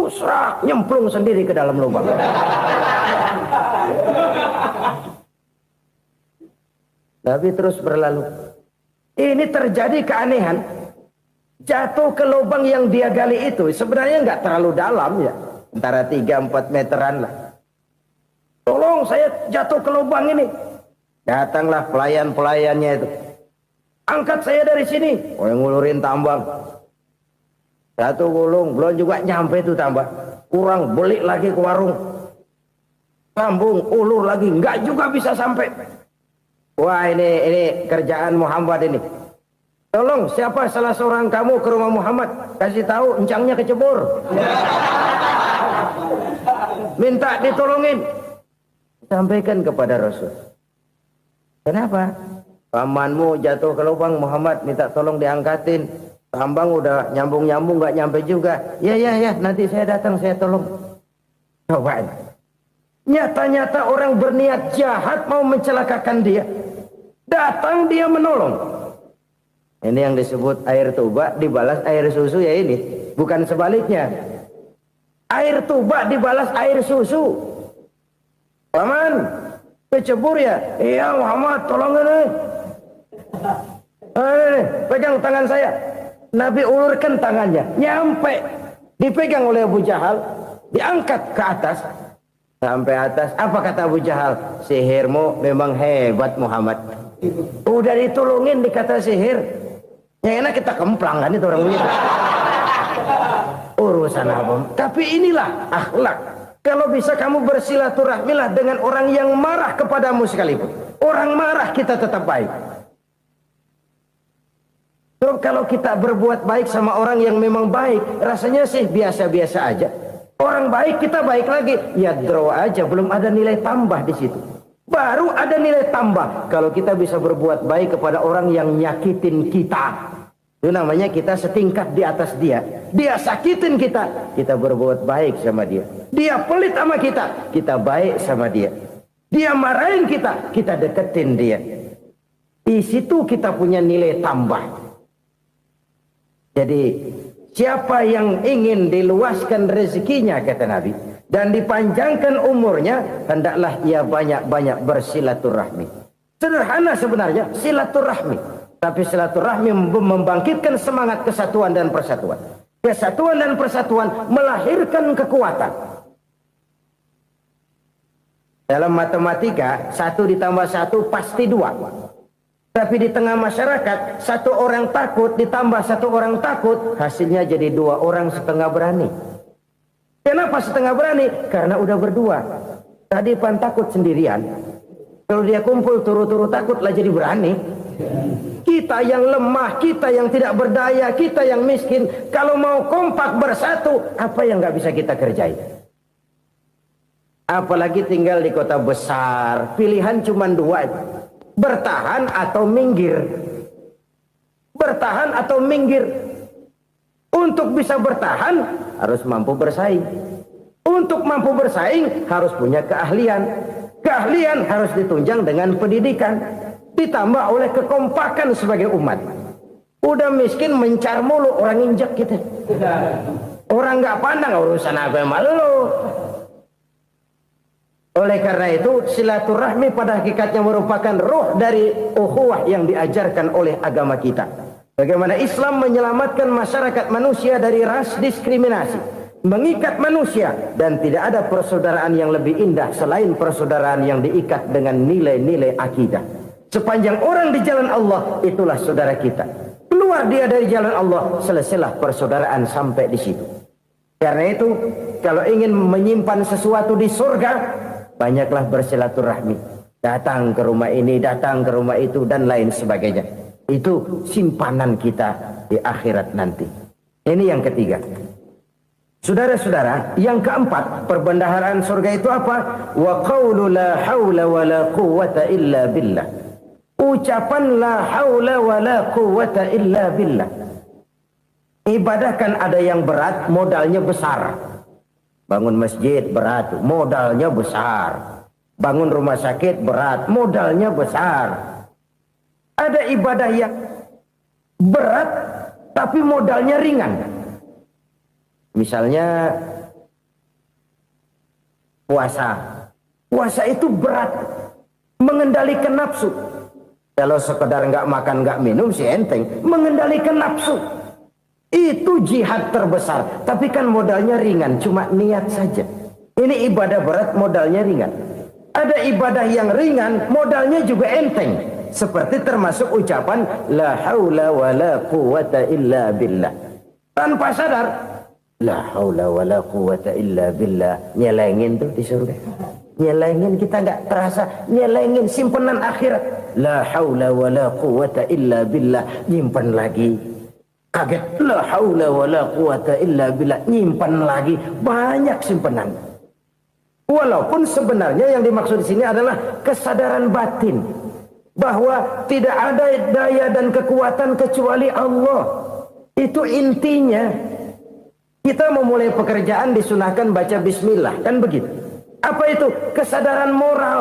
Serak, nyemplung sendiri ke dalam lubang. Nabi terus berlalu. Ini terjadi keanehan. Jatuh ke lubang yang dia gali itu sebenarnya nggak terlalu dalam ya, antara 3-4 meteran lah. Tolong saya jatuh ke lubang ini. Datanglah pelayan-pelayannya itu. Angkat saya dari sini. Oh, yang ngulurin tambang. Satu gulung, belum juga nyampe itu tambang. Kurang, beli lagi ke warung. Sambung, ulur lagi, nggak juga bisa sampai. Wah, ini kerjaan Muhammad ini. Tolong, siapa salah seorang kamu ke rumah Muhammad, kasih tahu encangnya kecebur. Minta ditolongin. Sampaikan kepada Rasul. Kenapa? Pamanmu jatuh ke lubang, Muhammad minta tolong diangkatin. Tambang udah nyambung-nyambung nggak nyampe juga. Ya, nanti saya datang, saya tolong. Coba. Nyata-nyata orang berniat jahat mau mencelakakan dia. Datang dia menolong. Ini yang disebut air tuba dibalas air susu ya ini. Bukan sebaliknya. Air tuba dibalas air susu. Paman, kecebur ya? Iya Muhammad, tolong ini. Pegang tangan saya. Nabi ulurkan tangannya. Nyampe. Dipegang oleh Abu Jahal. Diangkat ke atas. Sampai atas. Apa kata Abu Jahal? Sihirmu memang hebat Muhammad. Udah ditolongin dikata sihir. Yang enak kita kemplang kan itu orang begitu. Urusan apa? Tapi inilah akhlak. Kalau bisa kamu bersilaturahmilah dengan orang yang marah kepadamu sekalipun. Orang marah kita tetap baik. So, kalau kita berbuat baik sama orang yang memang baik, rasanya sih biasa-biasa aja. Orang baik kita baik lagi, ya draw aja, belum ada nilai tambah di situ. Baru ada nilai tambah kalau kita bisa berbuat baik kepada orang yang nyakitin kita. Itu namanya kita setingkat di atas dia. Dia sakitin kita, kita berbuat baik sama dia. Dia pelit sama kita, kita baik sama dia. Dia marahin kita, kita deketin dia. Di situ kita punya nilai tambah. Jadi siapa yang ingin diluaskan rezekinya kata Nabi dan dipanjangkan umurnya, hendaklah ia banyak-banyak bersilaturahmi. Sederhana sebenarnya silaturahmi, tapi silaturahmi membangkitkan semangat kesatuan dan persatuan. Kesatuan dan persatuan melahirkan kekuatan. Dalam matematika 1 ditambah 1 pasti 2. Tapi di tengah masyarakat 1 orang takut ditambah 1 orang takut, hasilnya jadi 2 orang setengah berani. Kenapa setengah berani? Karena udah berdua. Tadi pan takut sendirian. Kalau dia kumpul turu-turu takutlah jadi berani. Kita yang lemah, kita yang tidak berdaya, kita yang miskin, kalau mau kompak bersatu, apa yang nggak bisa kita kerjain? Apalagi tinggal di kota besar, pilihan cuma 2. Bertahan atau minggir. Bertahan atau minggir. Untuk bisa bertahan harus mampu bersaing. Untuk mampu bersaing harus punya keahlian. Keahlian harus ditunjang dengan pendidikan, ditambah oleh kekompakan sebagai umat. Udah miskin mencar mulu, orang injak kita. Orang nggak pandang urusan apa yang malu. Oleh karena itu silaturahmi pada hakikatnya merupakan roh dari ukhuwah yang diajarkan oleh agama kita. Bagaimana Islam menyelamatkan masyarakat manusia dari ras diskriminasi, mengikat manusia, dan tidak ada persaudaraan yang lebih indah selain persaudaraan yang diikat dengan nilai-nilai akidah. Sepanjang orang di jalan Allah, itulah saudara kita. Keluar dia dari jalan Allah, selesailah persaudaraan sampai di situ. Karena itu, kalau ingin menyimpan sesuatu di surga, banyaklah bersilaturahmi. Datang ke rumah ini, datang ke rumah itu, dan lain sebagainya. Itu simpanan kita di akhirat nanti. Ini yang ketiga. Saudara-saudara, yang keempat, perbendaharaan surga itu apa? Wa qawlu la hawla wa la quwwata illa billah. Ucapan la hawla wa la quwwata illa billah. Ibadah kan ada yang berat, modalnya besar. Bangun masjid berat, modalnya besar. Bangun rumah sakit berat, modalnya besar. Ada ibadah yang berat, tapi modalnya ringan. Misalnya puasa. Puasa itu berat, mengendalikan nafsu. Kalau sekedar nggak makan nggak minum sih enteng, mengendalikan nafsu. Itu jihad terbesar, tapi kan modalnya ringan, cuma niat saja. Ini ibadah berat, modalnya ringan. Ada ibadah yang ringan, modalnya juga enteng. Seperti termasuk ucapan la haula wa la quwwata illa billah. Tanpa sadar, la haula wa la quwwata illa billah. Nyelengin tuh di surga. Nyelengin, kita nggak terasa. Nyelengin simpenan akhirat. La haula wa la quwwata illa billah. Nyimpen lagi. Kaget, la haula wa la quwata illa billah, nyimpan lagi, banyak simpanan. Walaupun sebenarnya yang dimaksud di sini adalah kesadaran batin bahwa tidak ada daya dan kekuatan kecuali Allah. Itu intinya. Kita memulai pekerjaan disunahkan baca bismillah, kan begitu. Apa itu? Kesadaran moral.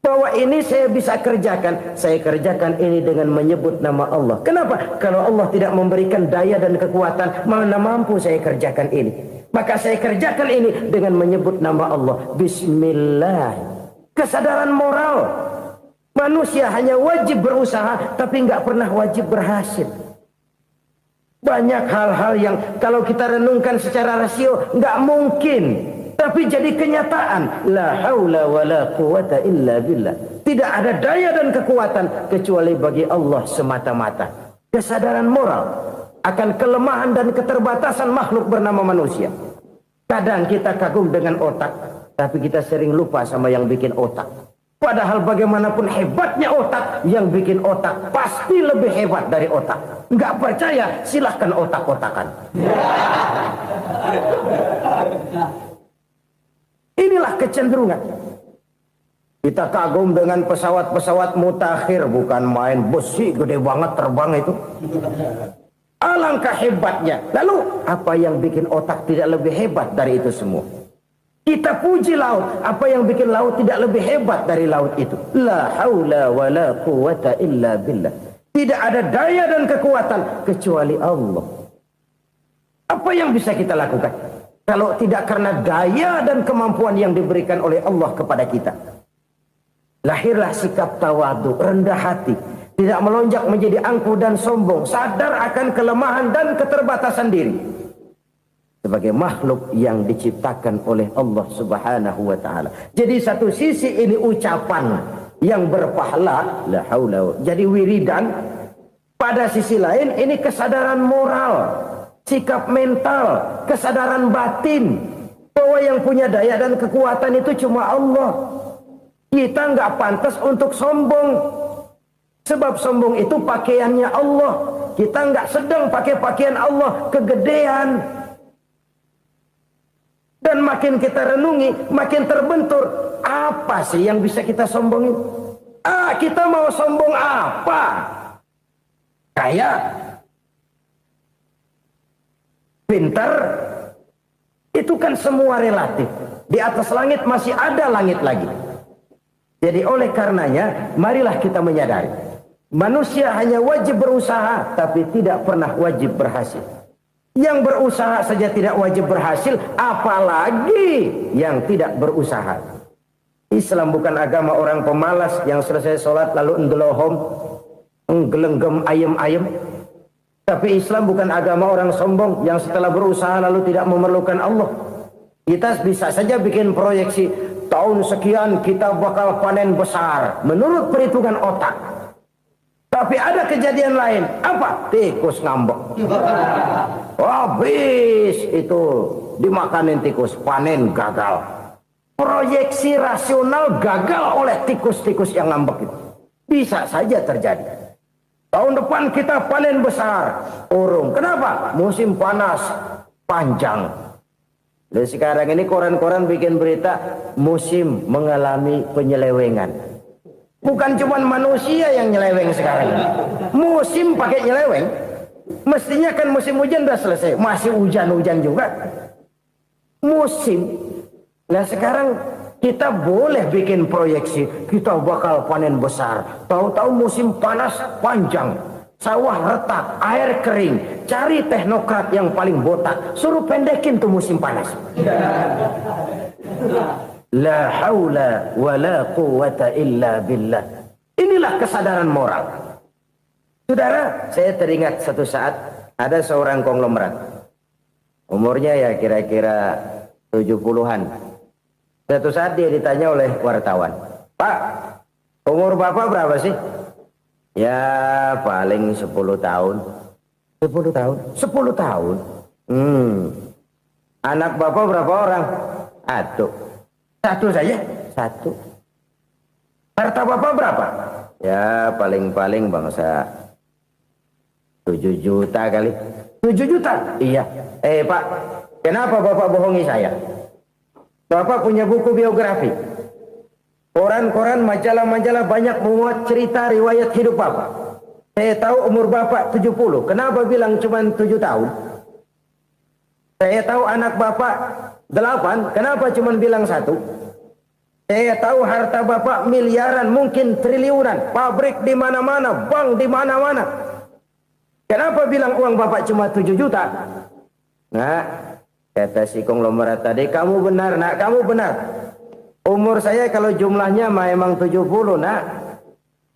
bahwa ini saya bisa kerjakan. Saya kerjakan ini dengan menyebut nama Allah. Kenapa? Kalau Allah tidak memberikan daya dan kekuatan, mana mampu saya kerjakan ini. Maka saya kerjakan ini dengan menyebut nama Allah. Bismillah. Kesadaran moral. Manusia hanya wajib berusaha, tapi nggak pernah wajib berhasil. Banyak hal-hal yang kalau kita renungkan secara rasio nggak mungkin, tapi jadi kenyataan. La haula wa la quwata illa billah. Tidak ada daya dan kekuatan kecuali bagi Allah semata-mata. Kesadaran moral akan kelemahan dan keterbatasan makhluk bernama manusia. Kadang kita kagum dengan otak, tapi kita sering lupa sama yang bikin otak. Padahal bagaimanapun hebatnya otak, yang bikin otak pasti lebih hebat dari otak. Nggak percaya, silahkan otak-otakan. Inilah kecenderungan. Kita kagum dengan pesawat-pesawat mutakhir, bukan main besi gede banget terbang itu. Alangkah hebatnya. Lalu apa yang bikin otak tidak lebih hebat dari itu semua? Kita puji laut. Apa yang bikin laut tidak lebih hebat dari laut itu? La haula wa la quwata illa billah. Tidak ada daya dan kekuatan kecuali Allah. Apa yang bisa kita lakukan kalau tidak karena daya dan kemampuan yang diberikan oleh Allah kepada kita? Lahirlah sikap tawadu, rendah hati, tidak melonjak menjadi angkuh dan sombong, sadar akan kelemahan dan keterbatasan diri. Sebagai makhluk yang diciptakan oleh Allah Subhanahu wa taala. Jadi satu sisi ini ucapan yang berpahala, la haula, jadi wiridan. Pada sisi lain ini kesadaran moral, sikap mental, kesadaran batin bahwa yang punya daya dan kekuatan itu cuma Allah. Kita nggak pantas untuk sombong, sebab sombong itu pakaiannya Allah. Kita nggak sedang pakai pakaian Allah, kegedean. Dan makin kita renungi, makin terbentur. Apa sih yang bisa kita sombongin? Kita mau sombong apa? Kaya? Pintar? Itu kan semua relatif. Di atas langit masih ada langit lagi. Jadi oleh karenanya, marilah kita menyadari. Manusia hanya wajib berusaha, tapi tidak pernah wajib berhasil. Yang berusaha saja tidak wajib berhasil, apalagi yang tidak berusaha. Islam bukan agama orang pemalas yang selesai sholat lalu ngelohom, nggelenggem ayem-ayem. Tapi Islam bukan agama orang sombong yang setelah berusaha lalu tidak memerlukan Allah. Kita bisa saja bikin proyeksi, tahun sekian kita bakal panen besar menurut perhitungan otak. Tapi ada kejadian lain. Apa? Tikus ngambek. Habis itu dimakanin tikus, panen gagal. Proyeksi rasional gagal oleh tikus-tikus yang ngambek itu. Bisa saja terjadi. Tahun depan kita panen besar, urung. Kenapa? Musim panas panjang. Dan sekarang ini koran-koran bikin berita musim mengalami penyelewengan. Bukan cuma manusia yang nyeleweng sekarang. Musim pakai nyeleweng. Mestinya kan musim hujan udah selesai. Masih hujan-hujan juga. Musim. Nah sekarang kita boleh bikin proyeksi. Kita bakal panen besar. Tahu-tahu musim panas panjang. Sawah retak, air kering. Cari teknokrat yang paling botak. Suruh pendekin tuh musim panas. La haula wa la quwata illa billah. Inilah kesadaran moral. Saudara, saya teringat satu saat ada seorang konglomerat. Umurnya ya kira-kira 70-an. Satu saat dia ditanya oleh wartawan, "Pak, umur Bapak berapa sih?" "Ya paling 10 tahun." 10 tahun? 10 tahun? Anak Bapak berapa orang? Satu saja? Satu. Harta Bapak berapa? Ya paling-paling bangsa 7 juta kali. 7 juta? Iya. Pak, kenapa Bapak bohongi saya? Bapak punya buku biografi. Koran-koran, majalah-majalah banyak memuat cerita riwayat hidup Bapak. Saya tahu umur Bapak 70. Kenapa bilang cuma 7 tahun? Saya tahu anak Bapak 8. Kenapa cuma bilang 1? Saya tahu harta bapak miliaran, mungkin triliunan, pabrik di mana-mana, bank di mana-mana. Kenapa bilang uang bapak cuma 7 juta? Nah, kata si konglomerat tadi, kamu benar nak, kamu benar. Umur saya kalau jumlahnya memang 70 nak.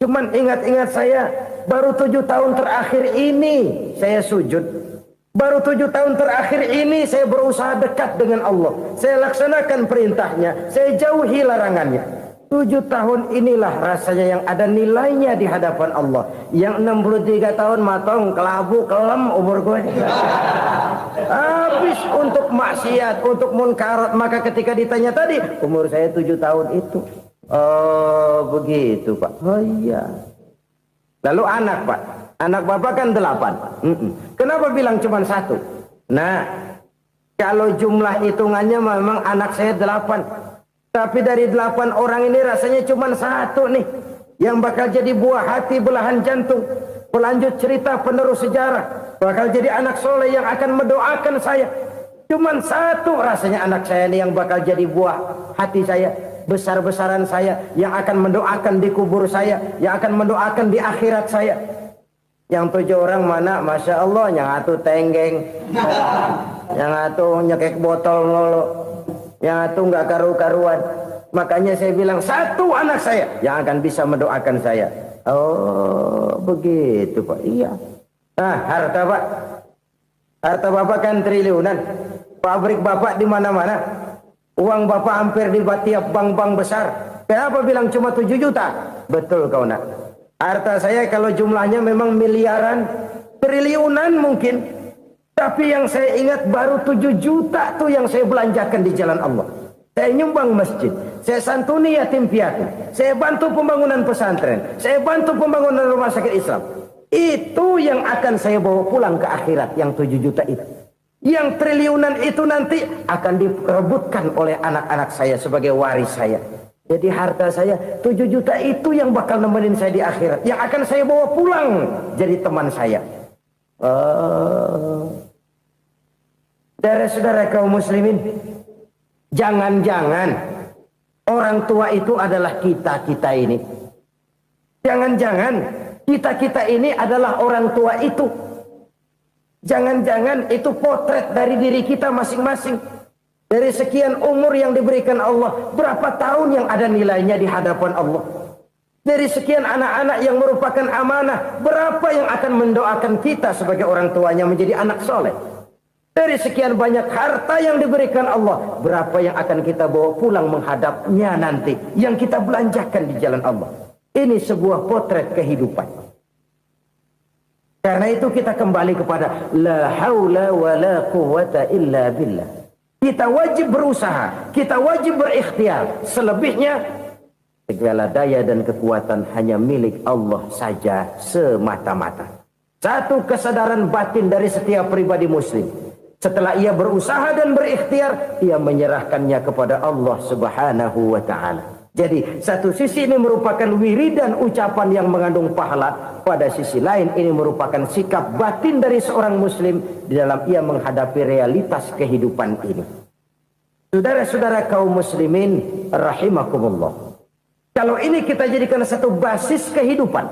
Cuman ingat-ingat saya, baru 7 tahun terakhir ini saya sujud. Baru 7 tahun terakhir ini saya berusaha dekat dengan Allah. Saya laksanakan perintahnya, saya jauhi larangannya. 7 tahun inilah rasanya yang ada nilainya di hadapan Allah. Yang 63 tahun matong, kelabu, kelem umur gue. Habis untuk maksiat, untuk munkarat. Maka ketika ditanya tadi, umur saya 7 tahun itu. Oh begitu Pak. Oh iya. Lalu anak Pak. Anak bapak kan 8. Kenapa bilang cuma 1? Nah, kalau jumlah hitungannya memang anak saya 8. Tapi dari 8 orang ini rasanya cuma 1 nih. Yang bakal jadi buah hati, belahan jantung. Pelanjut cerita, penerus sejarah. Bakal jadi anak soleh yang akan mendoakan saya. Cuma 1 rasanya anak saya ini yang bakal jadi buah hati saya. Besar-besaran saya. Yang akan mendoakan di kubur saya. Yang akan mendoakan di akhirat saya. Yang 7 orang mana, Masya Allah, yang atu tenggeng, yang atu nyekek botol lolo, yang atu nggak karu-karuan. Makanya saya bilang 1 anak saya yang akan bisa mendoakan saya. Oh begitu Pak. Iya. Nah harta Pak, harta Bapak kan triliunan, pabrik Bapak di mana-mana, uang Bapak hampir di tiap bank-bank besar. Kenapa bilang cuma 7 juta? Betul kau nak. Harta saya kalau jumlahnya memang miliaran, triliunan mungkin. Tapi yang saya ingat baru 7 juta tuh yang saya belanjakan di jalan Allah. Saya nyumbang masjid, saya santuni yatim piatu, saya bantu pembangunan pesantren, saya bantu pembangunan rumah sakit Islam. Itu yang akan saya bawa pulang ke akhirat, yang 7 juta itu. Yang triliunan itu nanti akan diperebutkan oleh anak-anak saya sebagai waris saya. Jadi harta saya 7 juta itu yang bakal nemenin saya di akhirat. Yang akan saya bawa pulang jadi teman saya. Saudara-saudara kaum muslimin, jangan-jangan orang tua itu adalah kita-kita ini. Jangan-jangan kita-kita ini adalah orang tua itu. Jangan-jangan itu potret dari diri kita masing-masing. Dari sekian umur yang diberikan Allah, berapa tahun yang ada nilainya di hadapan Allah? Dari sekian anak-anak yang merupakan amanah, berapa yang akan mendoakan kita sebagai orang tuanya menjadi anak soleh? Dari sekian banyak harta yang diberikan Allah, berapa yang akan kita bawa pulang menghadapnya nanti, yang kita belanjakan di jalan Allah? Ini sebuah potret kehidupan. Karena itu kita kembali kepada la haula wa la quwwata illa billah. Kita wajib berusaha, kita wajib berikhtiar. Selebihnya, segala daya dan kekuatan hanya milik Allah saja semata-mata. Satu kesadaran batin dari setiap pribadi muslim. Setelah ia berusaha dan berikhtiar, ia menyerahkannya kepada Allah Subhanahu wa ta'ala. Jadi, satu sisi ini merupakan wiridan ucapan yang mengandung pahala. Pada sisi lain, ini merupakan sikap batin dari seorang muslim di dalam ia menghadapi realitas kehidupan ini. Saudara-saudara kaum muslimin, rahimakumullah. Kalau ini kita jadikan satu basis kehidupan,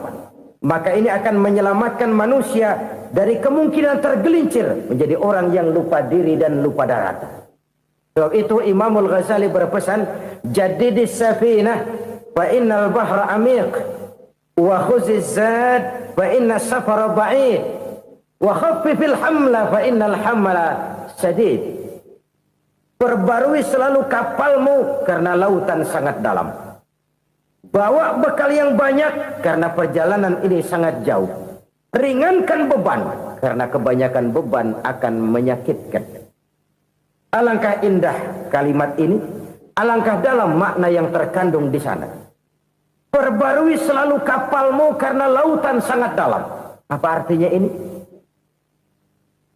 maka ini akan menyelamatkan manusia dari kemungkinan tergelincir menjadi orang yang lupa diri dan lupa darat. Sebab itu Imamul Ghazali berpesan, jadidis safinah fa innal bahra amiq wa khuziz zad fa inna safara ba'id wa khaffifil hamla fa innal hamla sadid. Perbarui selalu kapalmu karena lautan sangat dalam. Bawa bekal yang banyak karena perjalanan ini sangat jauh. Ringankan beban karena kebanyakan beban akan menyakitkan. Alangkah indah kalimat ini, alangkah dalam makna yang terkandung di sana. Perbarui selalu kapalmu karena lautan sangat dalam. Apa artinya ini?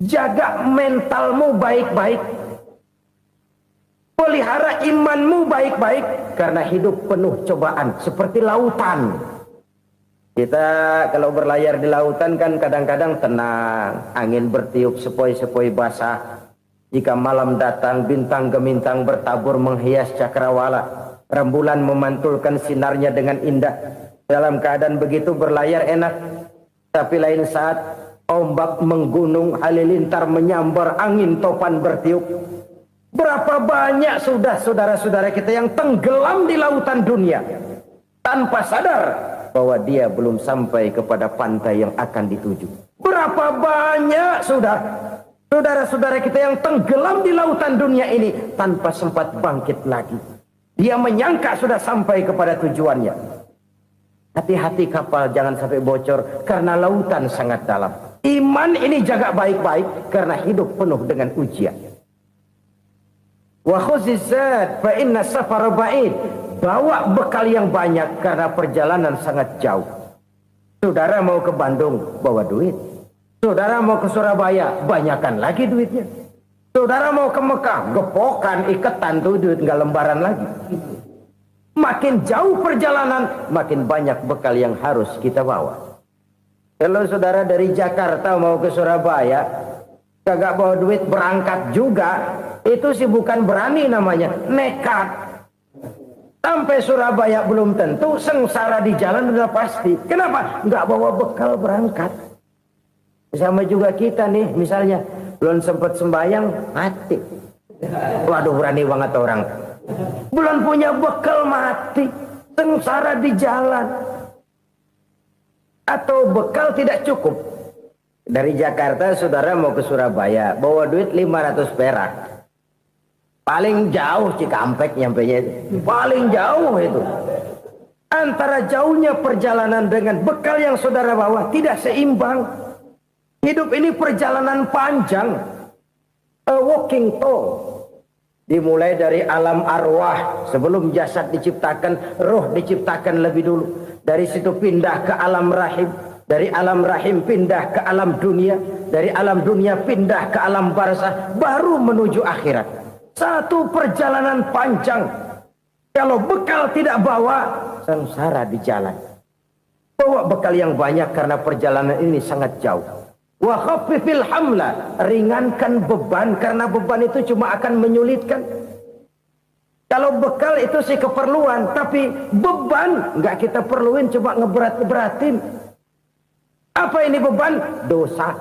Jaga mentalmu baik-baik. Pelihara imanmu baik-baik karena hidup penuh cobaan seperti lautan. Kita kalau berlayar di lautan kan kadang-kadang tenang, angin bertiup sepoi-sepoi basah. Jika malam datang bintang gemintang bertabur menghias cakrawala. Rembulan memantulkan sinarnya dengan indah. Dalam keadaan begitu berlayar enak. Tapi lain saat ombak menggunung, halilintar menyambar, angin topan bertiup. Berapa banyak sudah saudara-saudara kita yang tenggelam di lautan dunia tanpa sadar bahwa dia belum sampai kepada pantai yang akan dituju. Berapa banyak sudah saudara-saudara kita yang tenggelam di lautan dunia ini tanpa sempat bangkit lagi. Dia menyangka sudah sampai kepada tujuannya. Hati-hati kapal jangan sampai bocor karena lautan sangat dalam. Iman ini jaga baik-baik karena hidup penuh dengan ujian. Wa khuzizat fa inna safara ba'id. Bawa bekal yang banyak karena perjalanan sangat jauh. Saudara mau ke Bandung, bawa duit. Saudara mau ke Surabaya, banyakan lagi duitnya. Saudara mau ke Mekah, gepokan, iketan tuh duit nggak lembaran lagi. Makin jauh perjalanan, makin banyak bekal yang harus kita bawa. Kalau saudara dari Jakarta mau ke Surabaya, kagak bawa duit berangkat juga, itu sih bukan berani namanya, nekat. Sampai Surabaya belum tentu, sengsara di jalan udah pasti. Kenapa? Nggak bawa bekal berangkat. Sama juga kita nih, misalnya belum sempat sembahyang, mati. Waduh, berani banget orang. Belum punya bekal, mati. Sengsara di jalan. Atau bekal tidak cukup. Dari Jakarta saudara mau ke Surabaya, bawa duit 500 perak. Paling jauh Cikampek nyampenya itu. Paling jauh itu. Antara jauhnya perjalanan dengan bekal yang saudara bawa tidak seimbang. Hidup ini perjalanan panjang. A walking tour. Dimulai dari alam arwah. Sebelum jasad diciptakan, roh diciptakan lebih dulu. Dari situ pindah ke alam rahim. Dari alam rahim pindah ke alam dunia. Dari alam dunia pindah ke alam barzah. Baru menuju akhirat. Satu perjalanan panjang. Kalau bekal tidak bawa, sengsara di jalan. Bawa bekal yang banyak karena perjalanan ini sangat jauh. Wa khaffifil hamla, ringankan beban karena beban itu cuma akan menyulitkan. Kalau bekal itu sih keperluan, tapi beban nggak kita perluin, coba ngeberat-beratin. Apa ini beban? Dosa,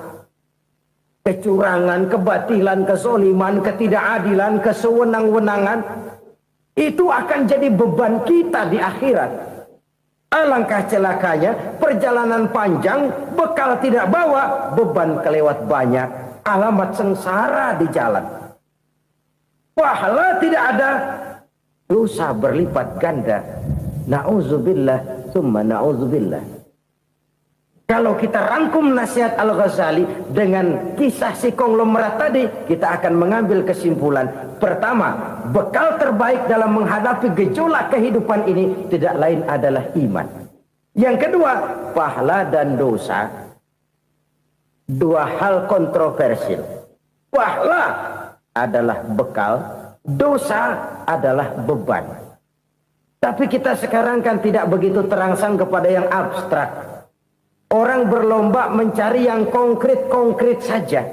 kecurangan, kebatilan, kezoliman, ketidakadilan, kesewenang-wenangan. Itu akan jadi beban kita di akhirat. Alangkah celakanya, perjalanan panjang, bekal tidak bawa, beban kelewat banyak, alamat sengsara di jalan. Pahala tidak ada, dosa berlipat ganda. Na'udzubillah, summa na'udzubillah. Kalau kita rangkum nasihat Al-Ghazali dengan kisah si konglomerat tadi, kita akan mengambil kesimpulan. Pertama, bekal terbaik dalam menghadapi gejolak kehidupan ini tidak lain adalah iman. Yang kedua, pahala dan dosa. Dua hal kontroversial. Pahala adalah bekal, dosa adalah beban. Tapi kita sekarang kan tidak begitu terangsang kepada yang abstrak. Orang berlomba mencari yang konkret-konkret saja.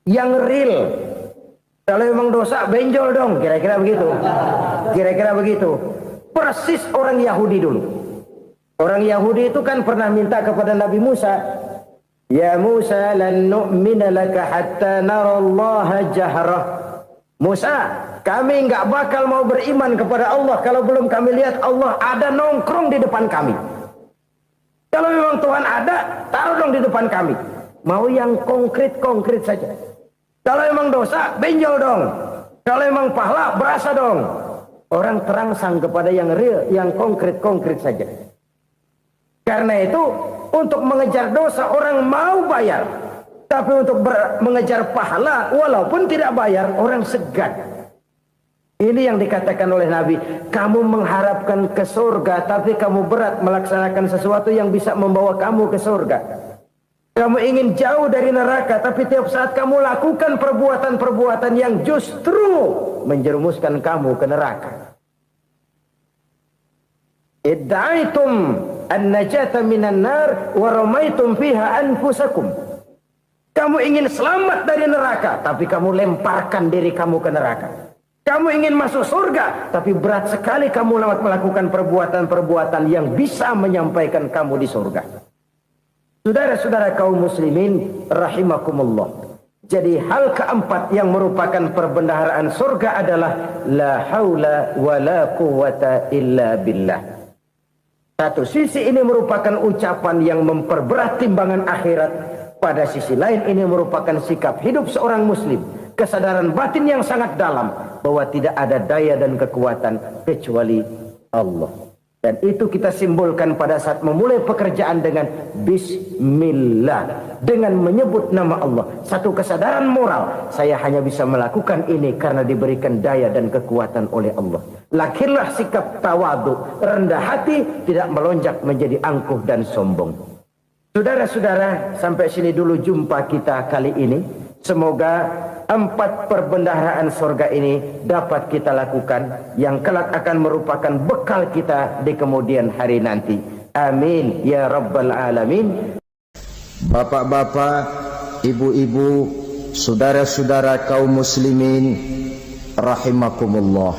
Yang real. Kalau memang dosa, benjol dong. Kira-kira begitu. Kira-kira begitu. Persis orang Yahudi dulu. Orang Yahudi itu kan pernah minta kepada Nabi Musa. Ya Musa, lan nu'mina laka hatta narallaha jahrah. Musa, kami nggak bakal mau beriman kepada Allah kalau belum kami lihat Allah ada nongkrong di depan kami. Kalau memang Tuhan ada, taruh dong di depan kami. Mau yang konkret-konkret saja. Kalau memang dosa, benjol dong. Kalau memang pahala, berasa dong. Orang terangsang kepada yang real, yang konkret-konkret saja. Karena itu, untuk mengejar dosa, orang mau bayar. Tapi untuk mengejar pahala, walaupun tidak bayar, orang segan. Ini yang dikatakan oleh Nabi, kamu mengharapkan ke surga, tapi kamu berat melaksanakan sesuatu yang bisa membawa kamu ke surga. Kamu ingin jauh dari neraka, tapi tiap saat kamu lakukan perbuatan-perbuatan yang justru menjerumuskan kamu ke neraka. Idda'aitum an-najata minan nar wa ramaitum fiha anfusakum. Kamu ingin selamat dari neraka, tapi kamu lemparkan diri kamu ke neraka. Kamu ingin masuk surga, tapi berat sekali kamu melakukan perbuatan-perbuatan yang bisa menyampaikan kamu di surga. Saudara-saudara kaum muslimin rahimakumullah. Jadi hal keempat yang merupakan perbendaharaan surga adalah la haula wa la quwwata illa billah. Satu sisi ini merupakan ucapan yang memperberat timbangan akhirat. Pada sisi lain ini merupakan sikap hidup seorang muslim. Kesadaran batin yang sangat dalam bahwa tidak ada daya dan kekuatan kecuali Allah. Dan itu kita simbolkan pada saat memulai pekerjaan dengan bismillah, dengan menyebut nama Allah. Satu kesadaran moral, saya hanya bisa melakukan ini karena diberikan daya dan kekuatan oleh Allah. Lahirlah sikap tawadu, rendah hati, tidak melonjak menjadi angkuh dan sombong. Saudara-saudara, sampai sini dulu jumpa kita kali ini. Semoga 4 perbendaharaan surga ini dapat kita lakukan, yang kelak akan merupakan bekal kita di kemudian hari nanti. Amin ya rabbal alamin. Bapak-bapak, ibu-ibu, saudara-saudara kaum muslimin rahimakumullah.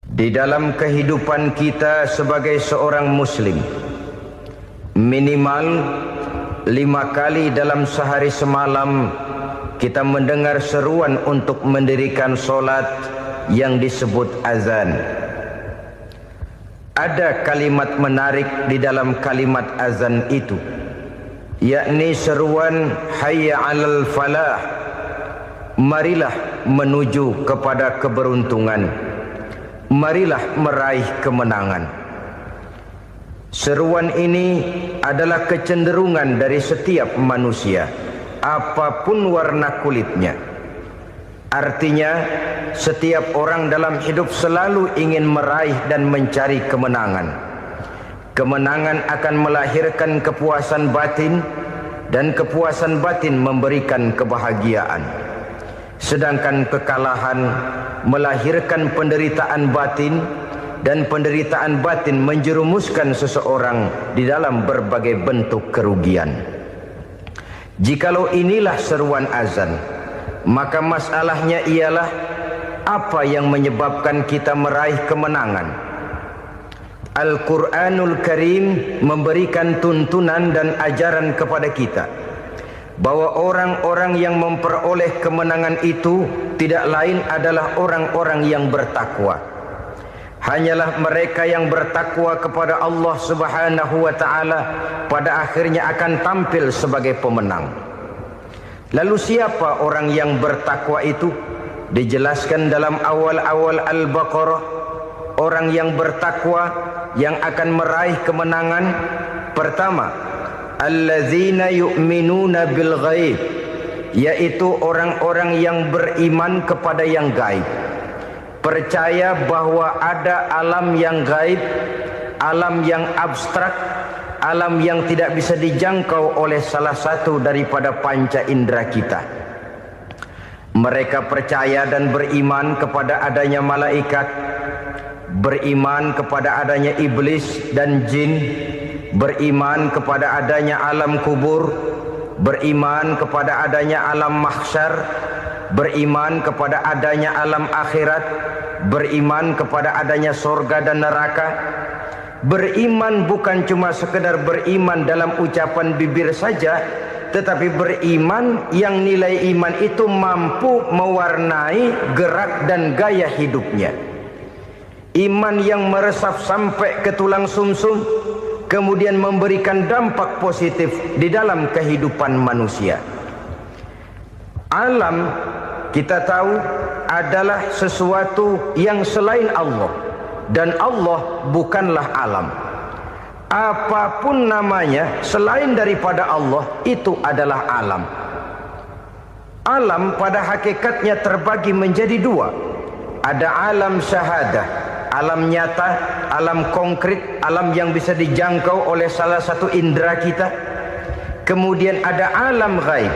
Di dalam kehidupan kita sebagai seorang muslim, minimal 5 kali dalam sehari semalam kita mendengar seruan untuk mendirikan solat yang disebut azan. Ada kalimat menarik di dalam kalimat azan itu, yakni seruan hayya 'alal falah, marilah menuju kepada keberuntungan, marilah meraih kemenangan. Seruan ini adalah kecenderungan dari setiap manusia, apapun warna kulitnya. Artinya, setiap orang dalam hidup selalu ingin meraih dan mencari kemenangan. Kemenangan akan melahirkan kepuasan batin, dan kepuasan batin memberikan kebahagiaan. Sedangkan kekalahan melahirkan penderitaan batin, dan penderitaan batin menjerumuskan seseorang di dalam berbagai bentuk kerugian. Jikalau inilah seruan azan, maka masalahnya ialah apa yang menyebabkan kita meraih kemenangan. Al-Quranul Karim memberikan tuntunan dan ajaran kepada kita bahwa orang-orang yang memperoleh kemenangan itu tidak lain adalah orang-orang yang bertakwa. Hanyalah mereka yang bertakwa kepada Allah Subhanahu wa ta'ala pada akhirnya akan tampil sebagai pemenang. Lalu siapa orang yang bertakwa itu? Dijelaskan dalam awal-awal Al-Baqarah, orang yang bertakwa yang akan meraih kemenangan. Pertama, allazina yu'minuna bil ghaib, yaitu orang-orang yang beriman kepada yang gaib. Percaya bahwa ada alam yang gaib, alam yang abstrak, alam yang tidak bisa dijangkau oleh salah satu daripada panca indera kita. Mereka percaya dan beriman kepada adanya malaikat, beriman kepada adanya iblis dan jin, beriman kepada adanya alam kubur, beriman kepada adanya alam mahsyar, beriman kepada adanya alam akhirat, beriman kepada adanya surga dan neraka. Beriman bukan cuma sekedar beriman dalam ucapan bibir saja, tetapi beriman yang nilai iman itu mampu mewarnai gerak dan gaya hidupnya. Iman yang meresap sampai ke tulang sumsum, kemudian memberikan dampak positif di dalam kehidupan manusia. Alam, kita tahu, adalah sesuatu yang selain Allah, dan Allah bukanlah alam. Apapun namanya selain daripada Allah, itu adalah alam. Alam pada hakikatnya terbagi menjadi 2. Ada alam syahadah, alam nyata, alam konkret, alam yang bisa dijangkau oleh salah satu indera kita. Kemudian ada alam ghaib,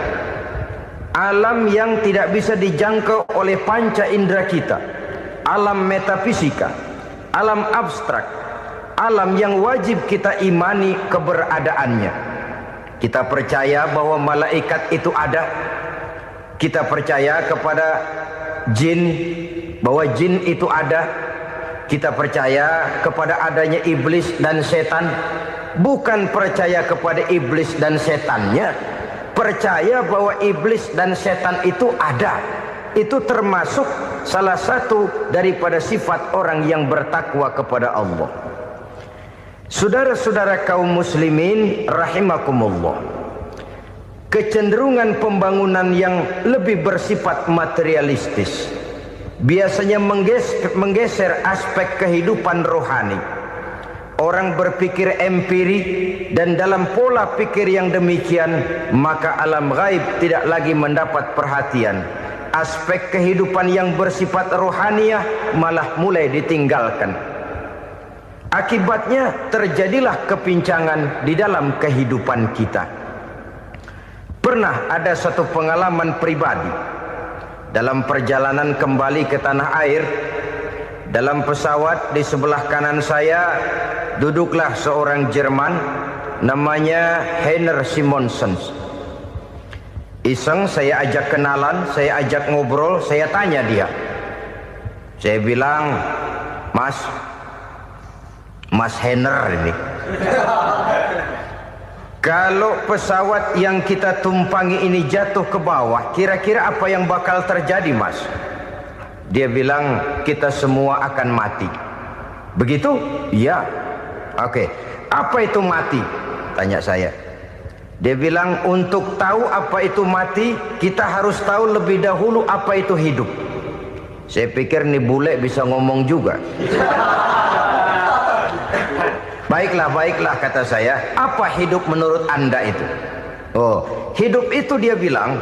alam yang tidak bisa dijangkau oleh panca indera kita, alam metafisika, alam abstrak, alam yang wajib kita imani keberadaannya. Kita percaya bahwa malaikat itu ada, Kita percaya kepada jin, bahwa jin itu ada. Kita percaya kepada adanya iblis dan setan. Bukan percaya kepada iblis dan setannya, percaya bahwa iblis dan setan itu ada. Itu termasuk salah satu daripada sifat orang yang bertakwa kepada Allah. Saudara-saudara kaum muslimin rahimakumullah, kecenderungan pembangunan yang lebih bersifat materialistis biasanya menggeser aspek kehidupan rohani. Orang berpikir empiri, dan dalam pola pikir yang demikian maka alam gaib tidak lagi mendapat perhatian. Aspek kehidupan yang bersifat rohaniah malah mulai ditinggalkan. Akibatnya terjadilah kepincangan di dalam kehidupan kita. Pernah ada satu pengalaman pribadi dalam perjalanan kembali ke tanah air. Dalam pesawat di sebelah kanan saya duduklah seorang Jerman namanya Heiner Simonsen. Iseng saya ajak kenalan, saya ajak ngobrol, saya tanya dia. Saya bilang, Mas Heiner ini, kalau pesawat yang kita tumpangi ini jatuh ke bawah, kira-kira apa yang bakal terjadi, Mas? Dia bilang, kita semua akan mati. Begitu? Iya. Oke. Apa itu mati? Tanya saya. Dia bilang, untuk tahu apa itu mati, kita harus tahu lebih dahulu apa itu hidup. Saya pikir nih bule bisa ngomong juga. Baiklah kata saya. Apa hidup menurut Anda itu? Oh, hidup itu dia bilang,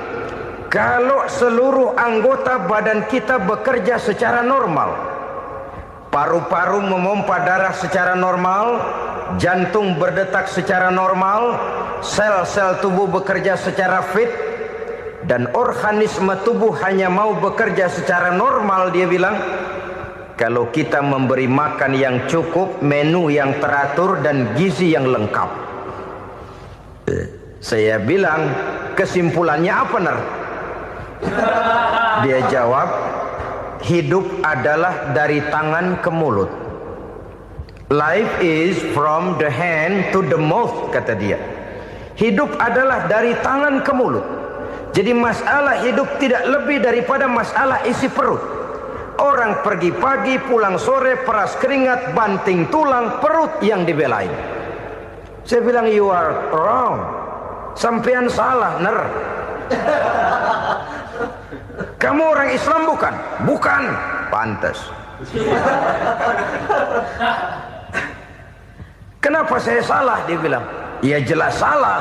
kalau seluruh anggota badan kita bekerja secara normal, paru-paru memompa darah secara normal, jantung berdetak secara normal, sel-sel tubuh bekerja secara fit, dan organisme tubuh hanya mau bekerja secara normal, dia bilang, kalau kita memberi makan yang cukup, menu yang teratur, dan gizi yang lengkap. Saya bilang, kesimpulannya apa, Ner? Dia jawab, hidup adalah dari tangan ke mulut. Life is from the hand to the mouth, kata dia. Hidup adalah dari tangan ke mulut. Jadi masalah hidup tidak lebih daripada masalah isi perut. Orang pergi pagi, pulang sore, peras keringat, banting tulang, perut yang dibelain. Saya bilang, you are wrong. Sampean salah, Ner. Kamu orang Islam bukan? Bukan. Pantas. Kenapa saya salah? Dia bilang, ya jelas salah.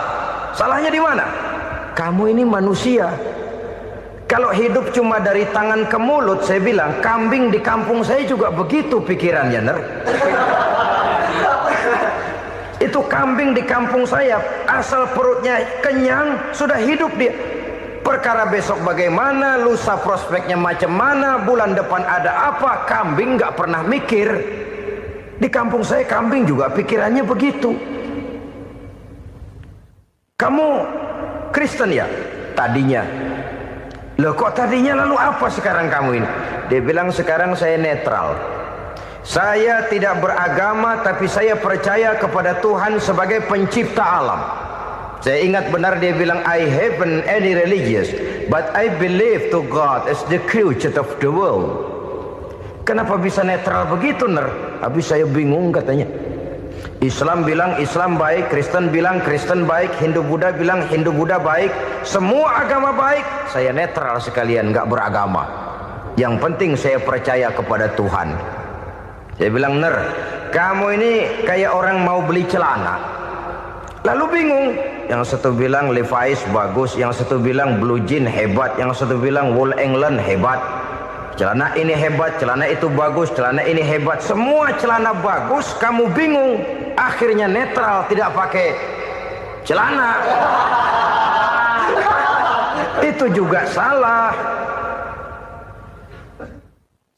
Salahnya di mana? Kamu ini manusia. Kalau hidup cuma dari tangan ke mulut, saya bilang, kambing di kampung saya juga begitu pikirannya, Ner. Itu kambing di kampung saya, asal perutnya kenyang, sudah hidup dia. Perkara besok bagaimana, lusa prospeknya macam mana, bulan depan ada apa, kambing nggak pernah mikir. Di kampung saya kambing juga pikirannya begitu. Kamu Kristen ya? Tadinya. Loh kok tadinya, lalu apa sekarang kamu ini? Dia bilang, sekarang saya netral. Saya tidak beragama, tapi saya percaya kepada Tuhan sebagai pencipta alam. Saya ingat benar dia bilang, I haven't any religious, but I believe to God as the creator of the world. Kenapa bisa netral begitu, Ner? Habis saya bingung katanya. Islam bilang Islam baik, Kristen bilang Kristen baik, Hindu Buddha bilang Hindu Buddha baik, semua agama baik. Saya netral sekalian, nggak beragama. Yang penting saya percaya kepada Tuhan. Saya bilang, Ner, kamu ini kayak orang mau beli celana. Lalu bingung. Yang satu bilang Levi's bagus, yang satu bilang Blue Jean hebat, yang satu bilang Wool England hebat. Celana ini hebat, celana itu bagus, celana ini hebat. Semua celana bagus, kamu bingung. Akhirnya netral, tidak pakai celana. Itu juga salah.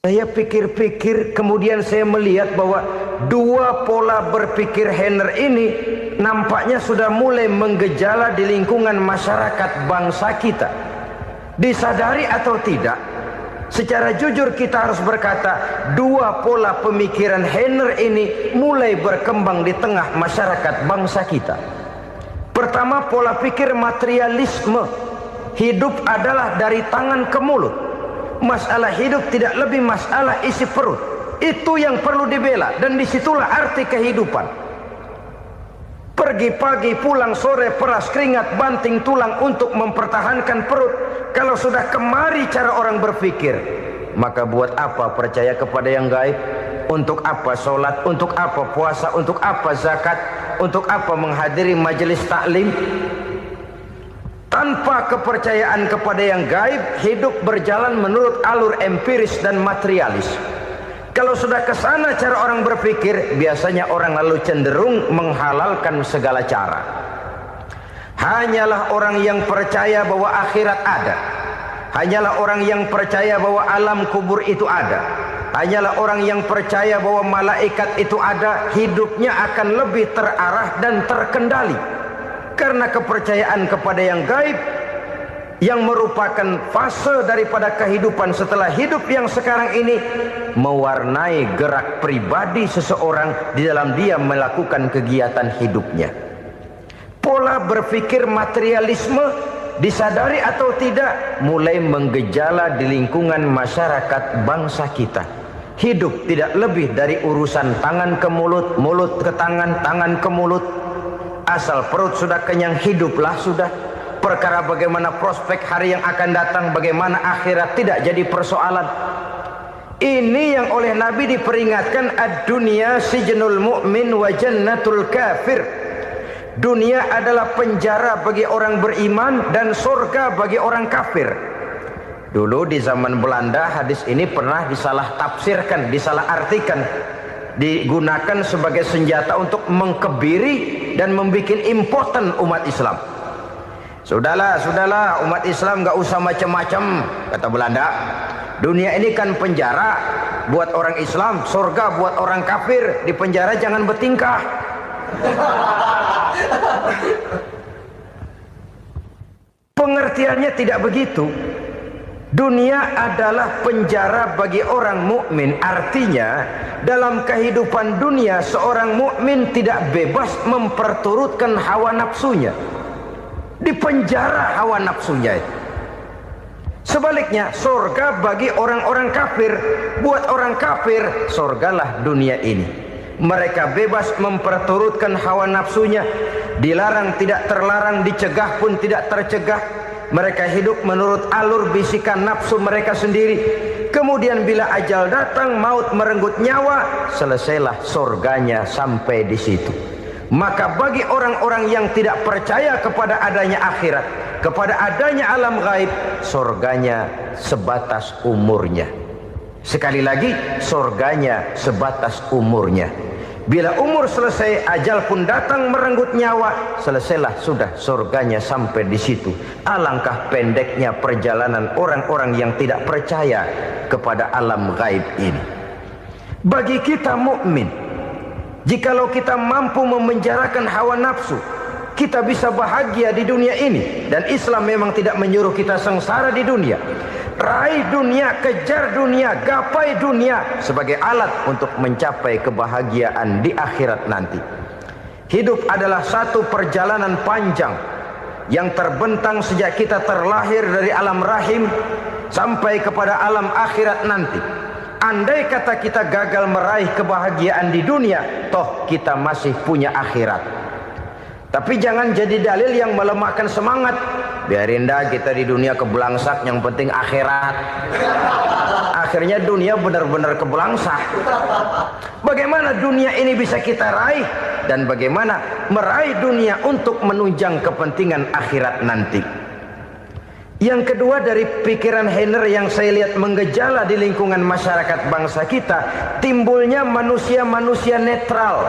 Saya pikir-pikir, kemudian saya melihat bahwa dua pola berpikir Heiner ini nampaknya sudah mulai menggejala di lingkungan masyarakat bangsa kita. Disadari atau tidak, secara jujur kita harus berkata, dua pola pemikiran Heiner ini mulai berkembang di tengah masyarakat bangsa kita. Pertama, pola pikir materialisme. Hidup adalah dari tangan ke mulut. Masalah hidup tidak lebih masalah isi perut. Itu yang perlu dibela, dan disitulah arti kehidupan. Pergi pagi, pulang sore, peras keringat, banting tulang untuk mempertahankan perut. Kalau sudah kemari cara orang berpikir, maka buat apa percaya kepada yang gaib? Untuk apa sholat? Untuk apa puasa? Untuk apa zakat? Untuk apa menghadiri majelis taklim? Tanpa kepercayaan kepada yang gaib, hidup berjalan menurut alur empiris dan materialis. Kalau sudah ke sana cara orang berpikir, biasanya orang lalu cenderung menghalalkan segala cara. Hanyalah orang yang percaya bahwa akhirat ada. Hanyalah orang yang percaya bahwa alam kubur itu ada. Hanyalah orang yang percaya bahwa malaikat itu ada, hidupnya akan lebih terarah dan terkendali. Karena kepercayaan kepada yang gaib, yang merupakan fase daripada kehidupan setelah hidup yang sekarang ini, mewarnai gerak pribadi seseorang di dalam dia melakukan kegiatan hidupnya. Pola berpikir materialisme, disadari atau tidak, mulai menggejala di lingkungan masyarakat bangsa kita. Hidup tidak lebih dari urusan tangan ke mulut, mulut ke tangan, tangan ke mulut. Asal perut sudah kenyang, hiduplah sudah. Perkara bagaimana prospek hari yang akan datang, bagaimana akhirat tidak jadi persoalan. Ini yang oleh Nabi diperingatkan, ad-dunya sijnul mu'min wa jannatul kafir. Dunia adalah penjara bagi orang beriman dan surga bagi orang kafir. Dulu di zaman Belanda hadis ini pernah disalah tafsirkan, disalah artikan, digunakan sebagai senjata untuk mengkebiri dan membuat impoten umat Islam. Sudahlah umat Islam gak usah macam-macam, kata Belanda. Dunia ini kan penjara buat orang Islam, surga buat orang kafir. Di penjara jangan bertingkah. Pengertiannya tidak begitu. Dunia adalah penjara bagi orang mukmin. Artinya dalam kehidupan dunia seorang mukmin tidak bebas memperturutkan hawa nafsunya. Di penjara hawa nafsunya itu. Sebaliknya, surga bagi orang-orang kafir. Buat orang kafir, surgalah dunia ini. Mereka bebas memperturutkan hawa nafsunya. Dilarang tidak terlarang, dicegah pun tidak tercegah. Mereka hidup menurut alur bisikan nafsu mereka sendiri. Kemudian bila ajal datang, maut merenggut nyawa, selesailah surganya sampai di situ. Maka bagi orang-orang yang tidak percaya kepada adanya akhirat, kepada adanya alam gaib, surganya sebatas umurnya. Sekali lagi, surganya sebatas umurnya. Bila umur selesai, ajal pun datang merenggut nyawa, selesailah sudah surganya sampai di situ. Alangkah pendeknya perjalanan orang-orang yang tidak percaya kepada alam gaib ini. Bagi kita mukmin, jikalau kita mampu memenjarakan hawa nafsu, kita bisa bahagia di dunia ini. Dan Islam memang tidak menyuruh kita sengsara di dunia. Raih dunia, kejar dunia, gapai dunia sebagai alat untuk mencapai kebahagiaan di akhirat nanti. Hidup adalah satu perjalanan panjang yang terbentang sejak kita terlahir dari alam rahim sampai kepada alam akhirat nanti. Andai kata kita gagal meraih kebahagiaan di dunia, toh kita masih punya akhirat. Tapi jangan jadi dalil yang melemahkan semangat. Biarin dah kita di dunia kebelangsak, yang penting akhirat. Akhirnya dunia benar-benar kebelangsak. Bagaimana dunia ini bisa kita raih, dan bagaimana meraih dunia untuk menunjang kepentingan akhirat nanti. Yang kedua, dari pikiran Heiner yang saya lihat menggejala di lingkungan masyarakat bangsa kita, timbulnya manusia-manusia netral.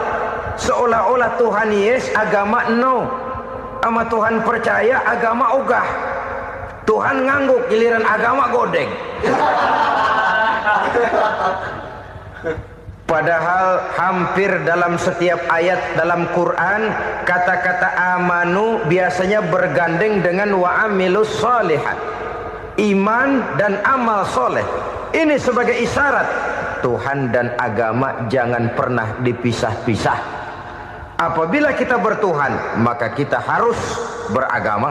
Seolah-olah Tuhan yes, agama no. Sama Tuhan percaya, agama ogah. Tuhan ngangguk, giliran agama godeng. Padahal hampir dalam setiap ayat dalam Quran, kata-kata amanu biasanya bergandeng dengan wa amilus shalihat. iman dan amal soleh. Ini sebagai isyarat Tuhan dan agama jangan pernah dipisah-pisah. Apabila kita bertuhan, maka kita harus beragama.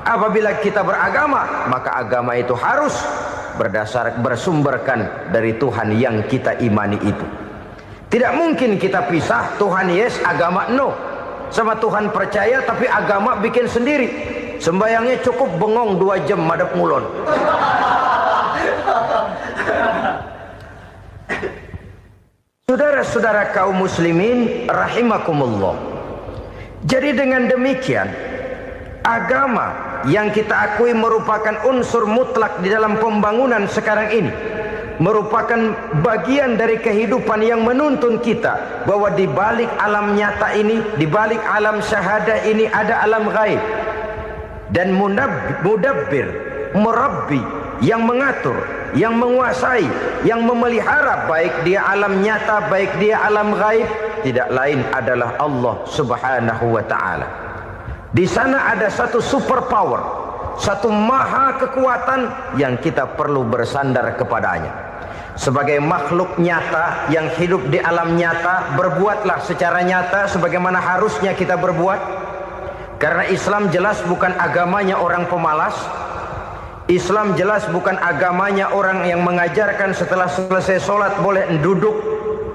Apabila kita beragama, maka agama itu harus bersumberkan dari Tuhan yang kita imani itu. Tidak mungkin kita pisah, Tuhan yes, agama no. Sama Tuhan percaya tapi agama bikin sendiri. Sembayangnya cukup bengong 2 jam madep ngulon. Saudara-saudara kaum muslimin rahimakumullah. Jadi dengan demikian, agama yang kita akui merupakan unsur mutlak di dalam pembangunan sekarang ini, merupakan bagian dari kehidupan yang menuntun kita bahwa di balik alam nyata ini, di balik alam syahadah ini ada alam gaib. Dan mudabbir, murabbi, yang mengatur, yang menguasai, yang memelihara baik dia alam nyata, baik dia alam gaib, tidak lain adalah Allah Subhanahu wa ta'ala. Di sana ada satu super power, satu maha kekuatan yang kita perlu bersandar kepadanya. Sebagai makhluk nyata yang hidup di alam nyata, berbuatlah secara nyata sebagaimana harusnya kita berbuat. Karena Islam jelas bukan agamanya orang pemalas. Islam jelas bukan agamanya orang yang mengajarkan setelah selesai sholat boleh duduk,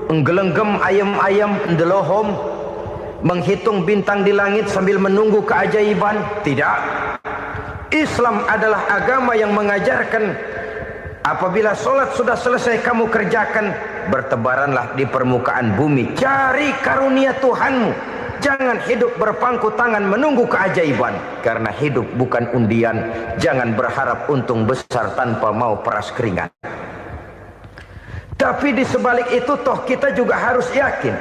nggelenggem ayam-ayam, ndelohom, menghitung bintang di langit sambil menunggu keajaiban. Tidak. Islam adalah agama yang mengajarkan apabila sholat sudah selesai kamu kerjakan, bertebaranlah di permukaan bumi, cari karunia Tuhanmu. Jangan hidup berpangku tangan menunggu keajaiban. Karena hidup bukan undian. Jangan berharap untung besar tanpa mau peras keringat. Tapi di sebalik itu toh kita juga harus yakin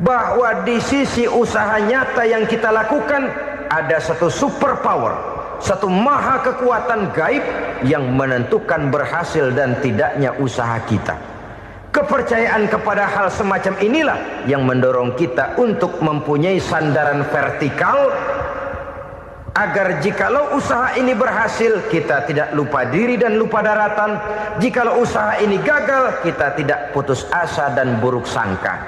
bahwa di sisi usaha nyata yang kita lakukan ada satu super power, satu maha kekuatan gaib yang menentukan berhasil dan tidaknya usaha kita. Kepercayaan kepada hal semacam inilah yang mendorong kita untuk mempunyai sandaran vertikal, agar jikalau usaha ini berhasil kita tidak lupa diri dan lupa daratan. Jikalau usaha ini gagal kita tidak putus asa dan buruk sangka,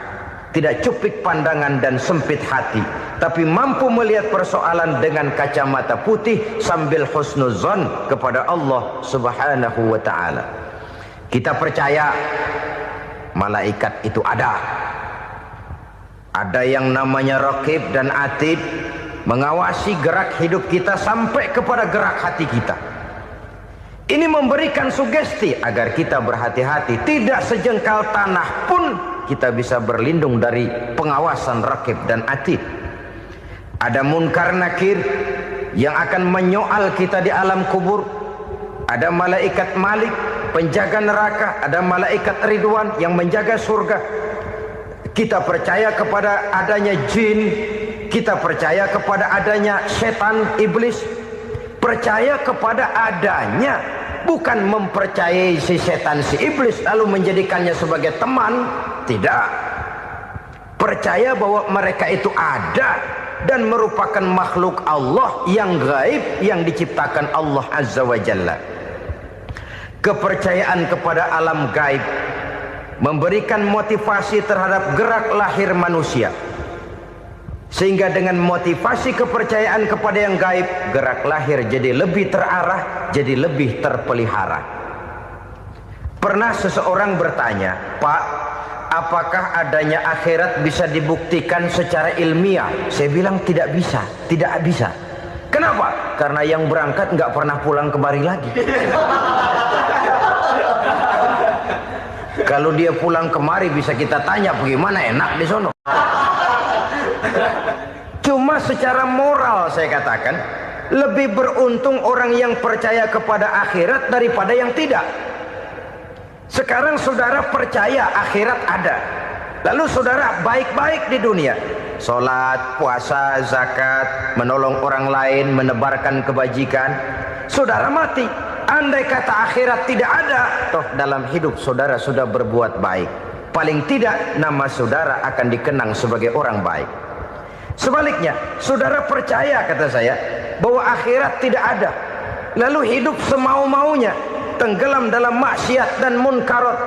tidak cupik pandangan dan sempit hati, tapi mampu melihat persoalan dengan kacamata putih sambil husnuzon kepada Allah Subhanahu wa ta'ala. Kita percaya malaikat itu ada. Ada yang namanya raqib dan atid, mengawasi gerak hidup kita sampai kepada gerak hati kita. Ini memberikan sugesti agar kita berhati-hati. Tidak sejengkal tanah pun kita bisa berlindung dari pengawasan raqib dan atid. Ada munkar nakir yang akan menyoal kita di alam kubur. Ada malaikat Malik, penjaga neraka. Ada malaikat Ridwan yang menjaga surga. Kita percaya kepada adanya jin, kita percaya kepada adanya setan, iblis. Percaya kepada adanya, bukan mempercayai si setan, si iblis lalu menjadikannya sebagai teman. Tidak. Percaya bahwa mereka itu ada dan merupakan makhluk Allah yang gaib yang diciptakan Allah Azza wa Jalla. Kepercayaan kepada alam gaib memberikan motivasi terhadap gerak lahir manusia, sehingga dengan motivasi kepercayaan kepada yang gaib, gerak lahir jadi lebih terarah, jadi lebih terpelihara. Pernah seseorang bertanya, "Pak, apakah adanya akhirat bisa dibuktikan secara ilmiah?" Saya bilang tidak bisa, tidak bisa. Kenapa? Karena yang berangkat nggak pernah pulang kemari lagi. Kalau dia pulang kemari bisa kita tanya bagaimana enak di sono. Cuma secara moral saya katakan, lebih beruntung orang yang percaya kepada akhirat daripada yang tidak. Sekarang saudara percaya akhirat ada, lalu saudara baik-baik di dunia, sholat, puasa, zakat, menolong orang lain, menebarkan kebajikan. Saudara mati, andai kata akhirat tidak ada, toh dalam hidup saudara sudah berbuat baik. Paling tidak nama saudara akan dikenang sebagai orang baik. Sebaliknya, saudara percaya, kata saya, bahwa akhirat tidak ada, lalu hidup semau-maunya, tenggelam dalam maksiat dan munkarat,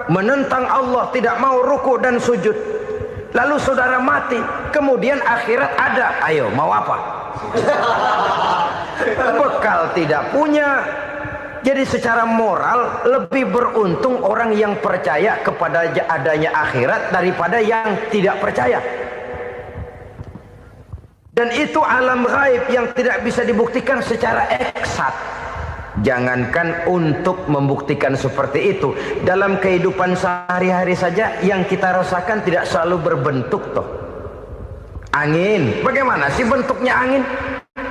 menentang Allah, tidak mau ruku dan sujud. Lalu saudara mati, kemudian akhirat ada, ayo mau apa? Bekal tidak punya. Jadi secara moral lebih beruntung orang yang percaya kepada adanya akhirat daripada yang tidak percaya. Dan itu alam gaib yang tidak bisa dibuktikan secara eksat. Jangankan untuk membuktikan seperti itu, dalam kehidupan sehari-hari saja yang kita rasakan tidak selalu berbentuk toh. Angin, bagaimana sih bentuknya angin?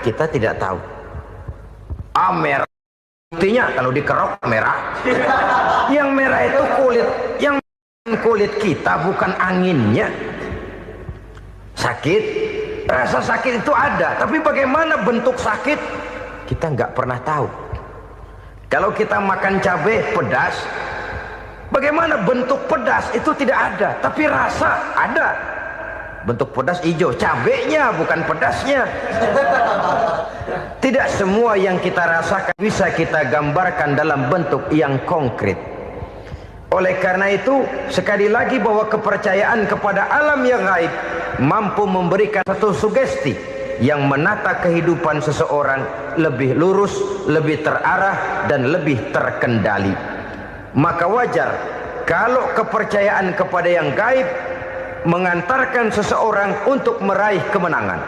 Kita tidak tahu. Merah, buktinya kalau dikerok merah. Yang merah itu kulit, yang kulit kita bukan anginnya. Sakit, rasa sakit itu ada, tapi bagaimana bentuk sakit? Kita nggak pernah tahu. Kalau kita makan cabai pedas, bagaimana bentuk pedas itu tidak ada, tapi rasa ada. Bentuk pedas hijau, cabainya bukan pedasnya. Tidak semua yang kita rasakan bisa kita gambarkan dalam bentuk yang konkret. Oleh karena itu, sekali lagi bahwa kepercayaan kepada alam yang gaib mampu memberikan satu sugesti yang menata kehidupan seseorang lebih lurus, lebih terarah, dan lebih terkendali. Maka wajar kalau kepercayaan kepada yang gaib mengantarkan seseorang untuk meraih kemenangan.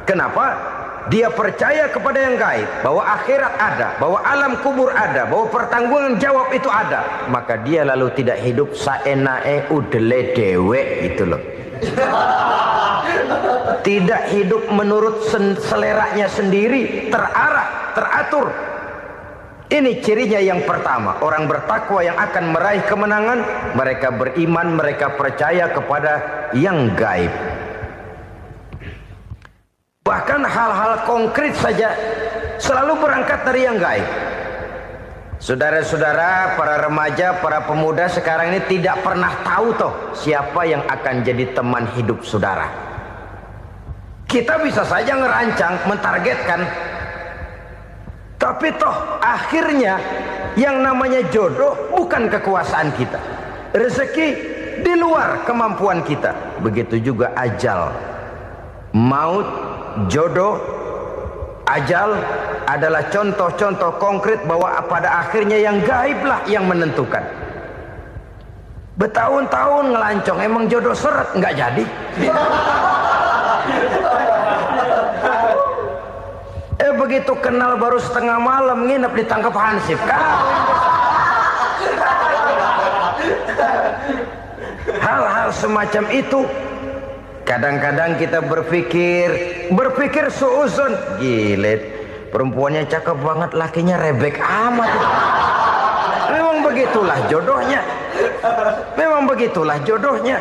Kenapa? Dia percaya kepada yang gaib, bahwa akhirat ada, bahwa alam kubur ada, bahwa pertanggungan jawab itu ada. Maka dia lalu tidak hidup saenae udele dewe gitu loh. Tidak hidup menurut seleranya sendiri, terarah, teratur. Ini cirinya yang pertama. Orang bertakwa yang akan meraih kemenangan, mereka beriman, mereka percaya kepada yang gaib. Bahkan hal-hal konkret saja selalu berangkat dari yang gaib. Saudara-saudara, para remaja, para pemuda sekarang ini tidak pernah tahu toh siapa yang akan jadi teman hidup saudara. Kita bisa saja ngerancang, mentargetkan, tapi toh akhirnya yang namanya jodoh bukan kekuasaan kita. Rezeki di luar kemampuan kita. Begitu juga ajal. Maut, jodoh, ajal adalah contoh-contoh konkret bahwa pada akhirnya yang gaiblah yang menentukan. Bertahun-tahun ngelancong, emang jodoh seret, nggak jadi. Begitu kenal baru setengah malam nginep ditangkap hansip kan. Hal-hal semacam itu kadang-kadang kita berpikir suuzon, gile, perempuannya cakep banget, lakinya rebek amat. Memang begitulah jodohnya. Memang begitulah jodohnya.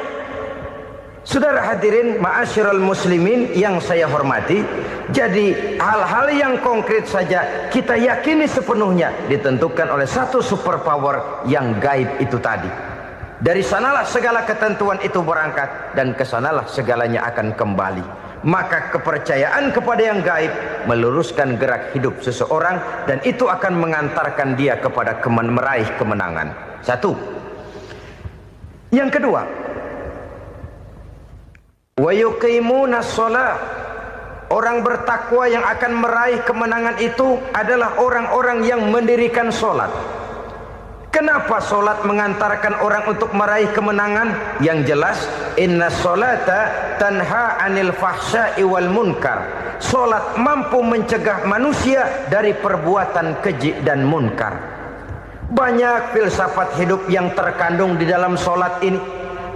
Saudara hadirin ma'asyiral muslimin yang saya hormati, jadi hal-hal yang konkret saja kita yakini sepenuhnya ditentukan oleh satu superpower yang gaib itu tadi. Dari sanalah segala ketentuan itu berangkat dan kesanalah segalanya akan kembali. Maka kepercayaan kepada yang gaib meluruskan gerak hidup seseorang dan itu akan mengantarkan dia kepada meraih kemenangan. Satu. Yang kedua, wa yuqimuna shalah. Orang bertakwa yang akan meraih kemenangan itu adalah orang-orang yang mendirikan sholat. Kenapa sholat mengantarkan orang untuk meraih kemenangan? Yang jelas, inna sholata tanha anil fahsya'i wal munkar. Sholat mampu mencegah manusia dari perbuatan keji dan munkar. Banyak filsafat hidup yang terkandung di dalam sholat ini.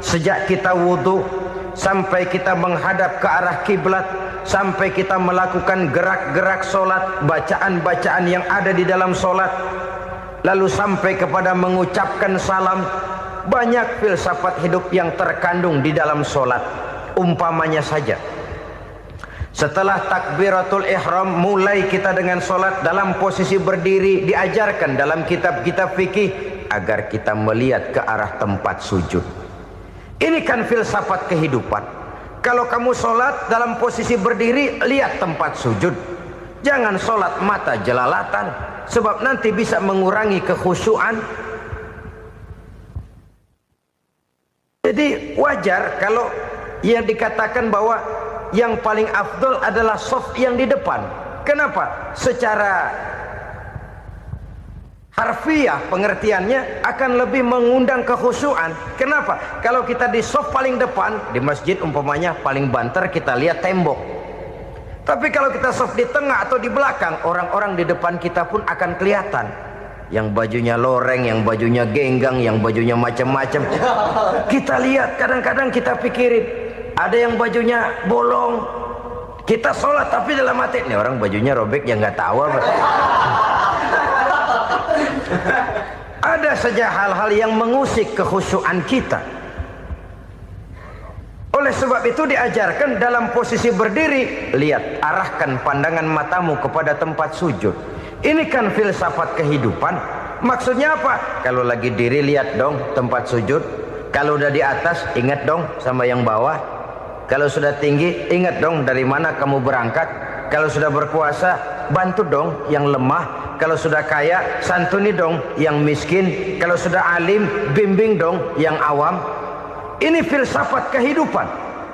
Sejak kita wudhu sampai kita menghadap ke arah kiblat, sampai kita melakukan gerak-gerak sholat, bacaan-bacaan yang ada di dalam sholat, lalu sampai kepada mengucapkan salam. Banyak filsafat hidup yang terkandung di dalam sholat. Umpamanya saja, setelah takbiratul ihram mulai kita dengan sholat dalam posisi berdiri, diajarkan dalam kitab-kitab fikih agar kita melihat ke arah tempat sujud. Ini kan filsafat kehidupan. Kalau kamu sholat dalam posisi berdiri, lihat tempat sujud. Jangan sholat mata jelalatan, sebab nanti bisa mengurangi kekhusyuan. Jadi wajar kalau yang dikatakan bahwa yang paling afdol adalah shaf yang di depan. Kenapa? Secara harfiah pengertiannya akan lebih mengundang kekhusyuan. Kenapa? Kalau kita di shaf paling depan di masjid umpamanya paling banter kita lihat tembok. Tapi kalau kita shaf di tengah atau di belakang, orang-orang di depan kita pun akan kelihatan. Yang bajunya loreng, yang bajunya genggang, yang bajunya macam-macam. Kita lihat, kadang-kadang kita pikirin, ada yang bajunya bolong. Kita sholat tapi dalam hati, nih orang bajunya robek yang nggak tahu apa. Ada saja hal-hal yang mengusik kekhusyuan kita. Oleh sebab itu diajarkan dalam posisi berdiri, lihat, arahkan pandangan matamu kepada tempat sujud. Ini kan filsafat kehidupan. Maksudnya apa? Kalau lagi diri lihat dong tempat sujud. Kalau udah di atas ingat dong sama yang bawah. Kalau sudah tinggi ingat dong dari mana kamu berangkat. Kalau sudah berkuasa bantu dong yang lemah. Kalau sudah kaya santuni dong yang miskin. Kalau sudah alim bimbing dong yang awam. Ini filsafat kehidupan.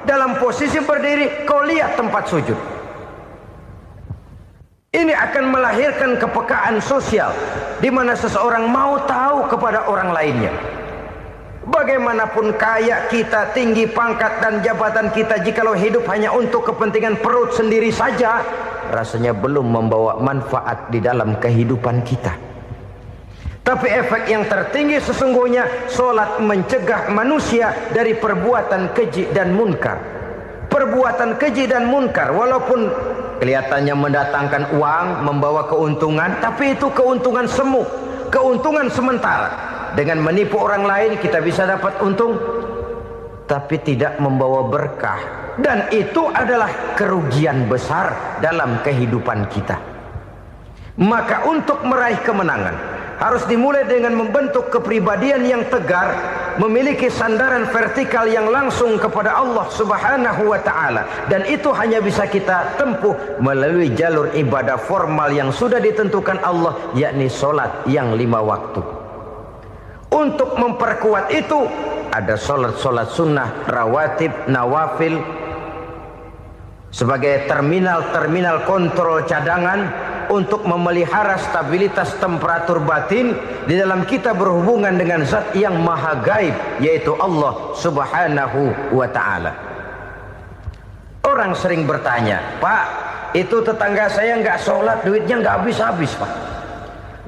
Dalam posisi berdiri kau lihat tempat sujud. Ini akan melahirkan kepekaan sosial di mana seseorang mau tahu kepada orang lainnya. Bagaimanapun kaya kita, tinggi pangkat dan jabatan kita, jikalau hidup hanya untuk kepentingan perut sendiri saja, rasanya belum membawa manfaat di dalam kehidupan kita. Tapi efek yang tertinggi sesungguhnya, sholat mencegah manusia dari perbuatan keji dan munkar. Perbuatan keji dan munkar walaupun kelihatannya mendatangkan uang, membawa keuntungan, tapi itu keuntungan semu, keuntungan sementara. Dengan menipu orang lain kita bisa dapat untung, tapi tidak membawa berkah. Dan itu adalah kerugian besar dalam kehidupan kita. Maka untuk meraih kemenangan harus dimulai dengan membentuk kepribadian yang tegar, memiliki sandaran vertikal yang langsung kepada Allah Subhanahu wa ta'ala. Dan itu hanya bisa kita tempuh melalui jalur ibadah formal yang sudah ditentukan Allah, yakni sholat yang 5 waktu. Untuk memperkuat itu ada sholat-sholat sunnah, rawatib, nawafil sebagai terminal-terminal kontrol cadangan untuk memelihara stabilitas temperatur batin di dalam kita berhubungan dengan zat yang maha gaib, yaitu Allah Subhanahu wa ta'ala. Orang sering bertanya, Pak, itu tetangga saya nggak sholat, duitnya nggak habis-habis, Pak.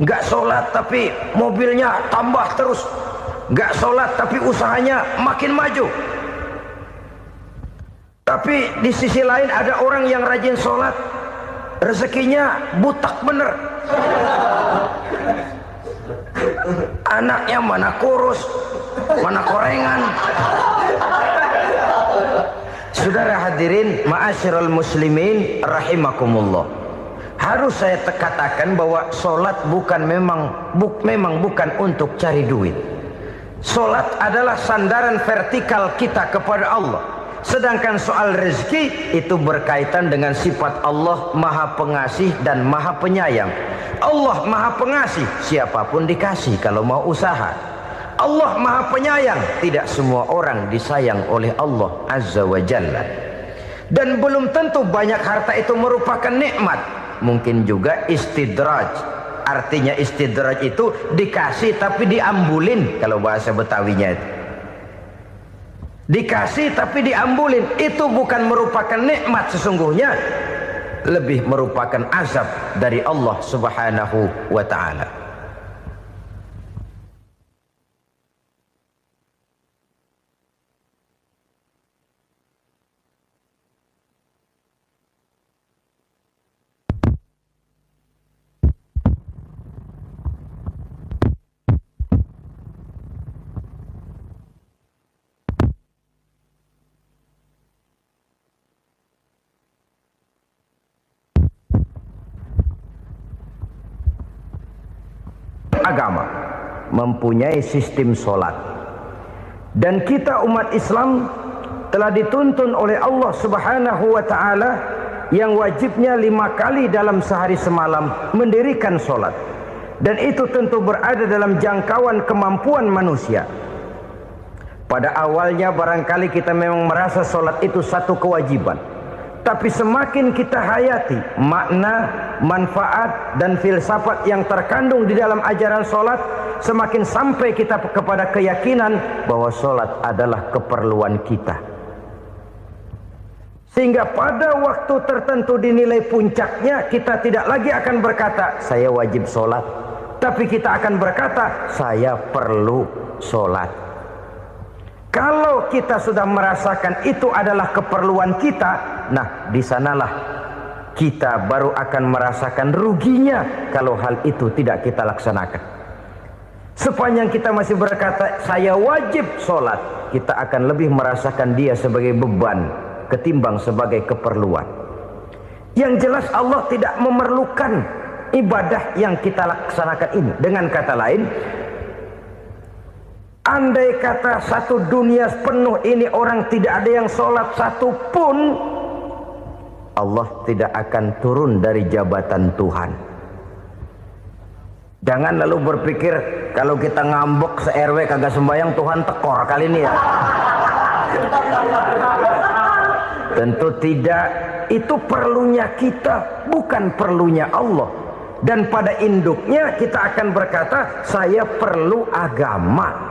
Nggak sholat tapi mobilnya tambah terus. Nggak sholat tapi usahanya makin maju. Tapi di sisi lain ada orang yang rajin sholat, rezekinya butak bener. Anaknya mana kurus, mana korengan. Saudara hadirin ma'asyiral muslimin rahimakumullah. Harus saya katakan bahwa sholat memang bukan untuk cari duit. Sholat adalah sandaran vertikal kita kepada Allah. Sedangkan soal rezeki itu berkaitan dengan sifat Allah maha pengasih dan maha penyayang. Allah maha pengasih, siapapun dikasih kalau mau usaha. Allah maha penyayang, tidak semua orang disayang oleh Allah Azza wa Jalla. Dan belum tentu banyak harta itu merupakan nikmat. Mungkin juga istidraj. Artinya istidraj itu dikasih tapi diambulin, kalau bahasa Betawinya itu. Dikasih tapi diambulin, itu bukan merupakan nikmat sesungguhnya, lebih merupakan azab dari Allah Subhanahu wa ta'ala. Agama mempunyai sistem sholat, dan kita umat Islam telah dituntun oleh Allah Subhanahu wa ta'ala yang wajibnya 5 kali dalam sehari semalam mendirikan solat, dan itu tentu berada dalam jangkauan kemampuan manusia. Pada awalnya barangkali kita memang merasa solat itu satu kewajiban, tapi semakin kita hayati makna, manfaat dan filsafat yang terkandung di dalam ajaran solat, semakin sampai kita kepada keyakinan bahwa solat adalah keperluan kita. Sehingga pada waktu tertentu dinilai puncaknya, kita tidak lagi akan berkata saya wajib solat, tapi kita akan berkata saya perlu solat. Kalau kita sudah merasakan itu adalah keperluan kita, nah di sanalah kita baru akan merasakan ruginya kalau hal itu tidak kita laksanakan. Sepanjang kita masih berkata saya wajib sholat, kita akan lebih merasakan dia sebagai beban ketimbang sebagai keperluan. Yang jelas Allah tidak memerlukan ibadah yang kita laksanakan ini. Dengan kata lain, andai kata satu dunia penuh ini orang tidak ada yang sholat satu pun, Allah tidak akan turun dari jabatan Tuhan. Jangan lalu berpikir kalau kita ngambek se-RW kagak sembahyang Tuhan tekor kali ini ya. Tentu tidak. Itu perlunya kita, bukan perlunya Allah. Dan pada induknya kita akan berkata saya perlu agama.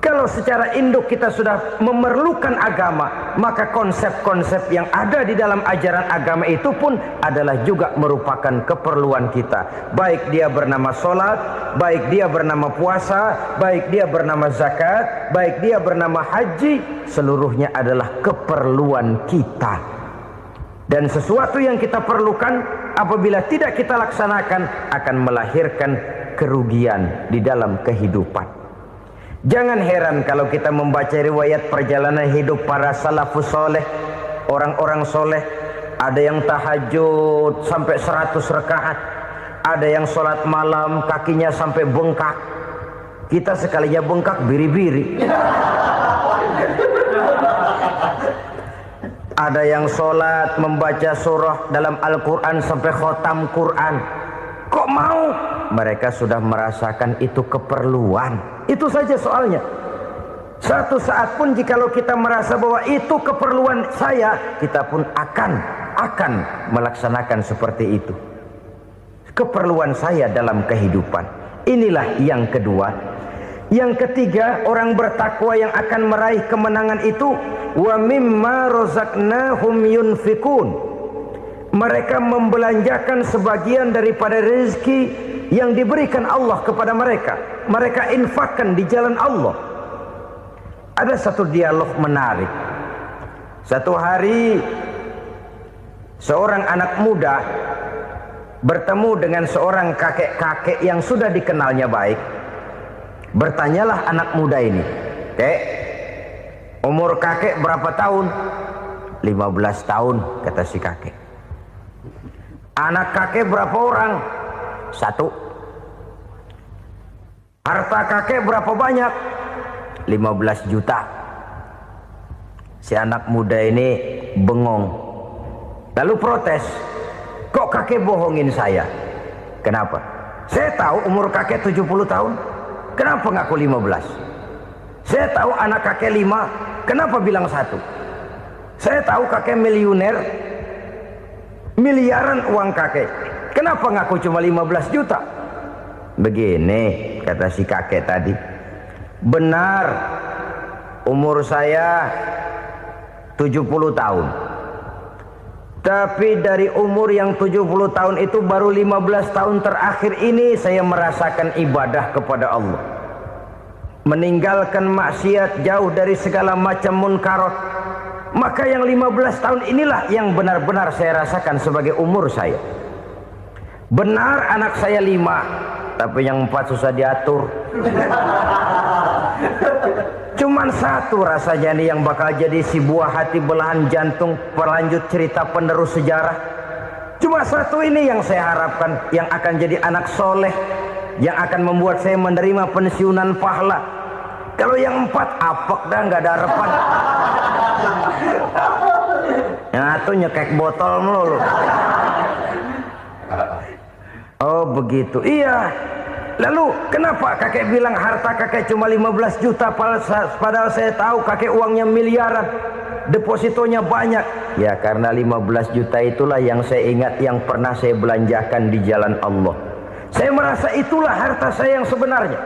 Kalau secara induk kita sudah memerlukan agama, maka konsep-konsep yang ada di dalam ajaran agama itu pun adalah juga merupakan keperluan kita. Baik dia bernama sholat, baik dia bernama puasa, baik dia bernama zakat, baik dia bernama haji, seluruhnya adalah keperluan kita. Dan sesuatu yang kita perlukan apabila tidak kita laksanakan akan melahirkan kerugian di dalam kehidupan. Jangan heran kalau kita membaca riwayat perjalanan hidup para salafus soleh, orang-orang soleh. Ada yang tahajud sampai 100 rakaat, ada yang sholat malam kakinya sampai bengkak. Kita sekalinya bengkak biri-biri. Ada yang sholat membaca surah dalam Al-Quran sampai khotam Quran. Kok mau? Mereka sudah merasakan itu keperluan. Itu saja soalnya. Satu saat pun jikalau kita merasa bahwa itu keperluan saya, kita pun akan melaksanakan seperti itu. Keperluan saya dalam kehidupan. Inilah yang kedua. Yang ketiga, orang bertakwa yang akan meraih kemenangan itu, wa mimma razaqnahum yunfikun. Mereka membelanjakan sebagian daripada rezeki yang diberikan Allah kepada mereka. Mereka infakkan di jalan Allah. Ada satu dialog menarik. Satu hari seorang anak muda bertemu dengan seorang kakek-kakek yang sudah dikenalnya baik. Bertanyalah anak muda ini, "Kek, umur kakek berapa tahun?" 15 tahun, kata si kakek. Anak kakek berapa orang? 1. Harta kakek berapa banyak? 15 juta. Si anak muda ini bengong. Lalu protes, "Kok kakek bohongin saya?" "Kenapa?" "Saya tahu umur kakek 70 tahun. Kenapa ngaku 15? Saya tahu anak kakek 5. Kenapa bilang 1? Saya tahu kakek miliuner, miliaran uang kakek. Kenapa ngaku cuma 15 juta? Begini, kata si kakek tadi. Benar, umur saya 70 tahun. Tapi dari umur yang 70 tahun itu baru 15 tahun terakhir ini saya merasakan ibadah kepada Allah. Meninggalkan maksiat, jauh dari segala macam munkarat. Maka yang 15 tahun inilah yang benar-benar saya rasakan sebagai umur saya. Benar anak saya 5, tapi yang 4 susah diatur. Cuman 1 rasanya nih yang bakal jadi si buah hati belahan jantung pelanjut cerita penerus sejarah. Cuma 1 ini yang saya harapkan, yang akan jadi anak soleh, yang akan membuat saya menerima pensiunan pahala. Kalau yang 4 apek dah, nggak ada harapan. Yang satu nyekek botol melulu. Oh begitu. Iya. Lalu kenapa kakek bilang harta kakek cuma 15 juta padahal saya tahu kakek uangnya miliaran, depositonya banyak? Ya karena 15 juta itulah yang saya ingat yang pernah saya belanjakan di jalan Allah. Saya merasa itulah harta saya yang sebenarnya.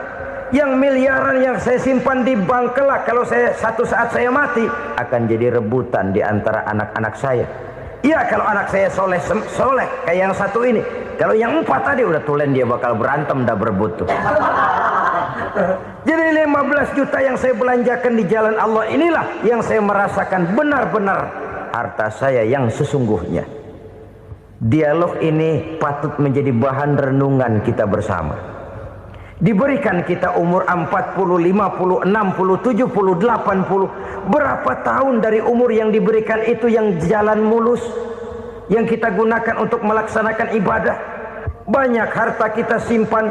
Yang miliaran yang saya simpan di bank kelak kalau satu saat saya mati akan jadi rebutan di antara anak-anak saya. Iya kalau anak saya soleh kayak yang satu ini. Kalau yang 4 tadi udah tulen dia bakal berantem dah berebut tuh. Jadi 15 juta yang saya belanjakan di jalan Allah inilah yang saya merasakan benar-benar harta saya yang sesungguhnya. Dialog ini patut menjadi bahan renungan kita bersama. Diberikan kita umur 40, 50, 60, 70, 80. Berapa tahun dari umur yang diberikan itu yang jalan mulus, yang kita gunakan untuk melaksanakan ibadah? Banyak harta kita simpan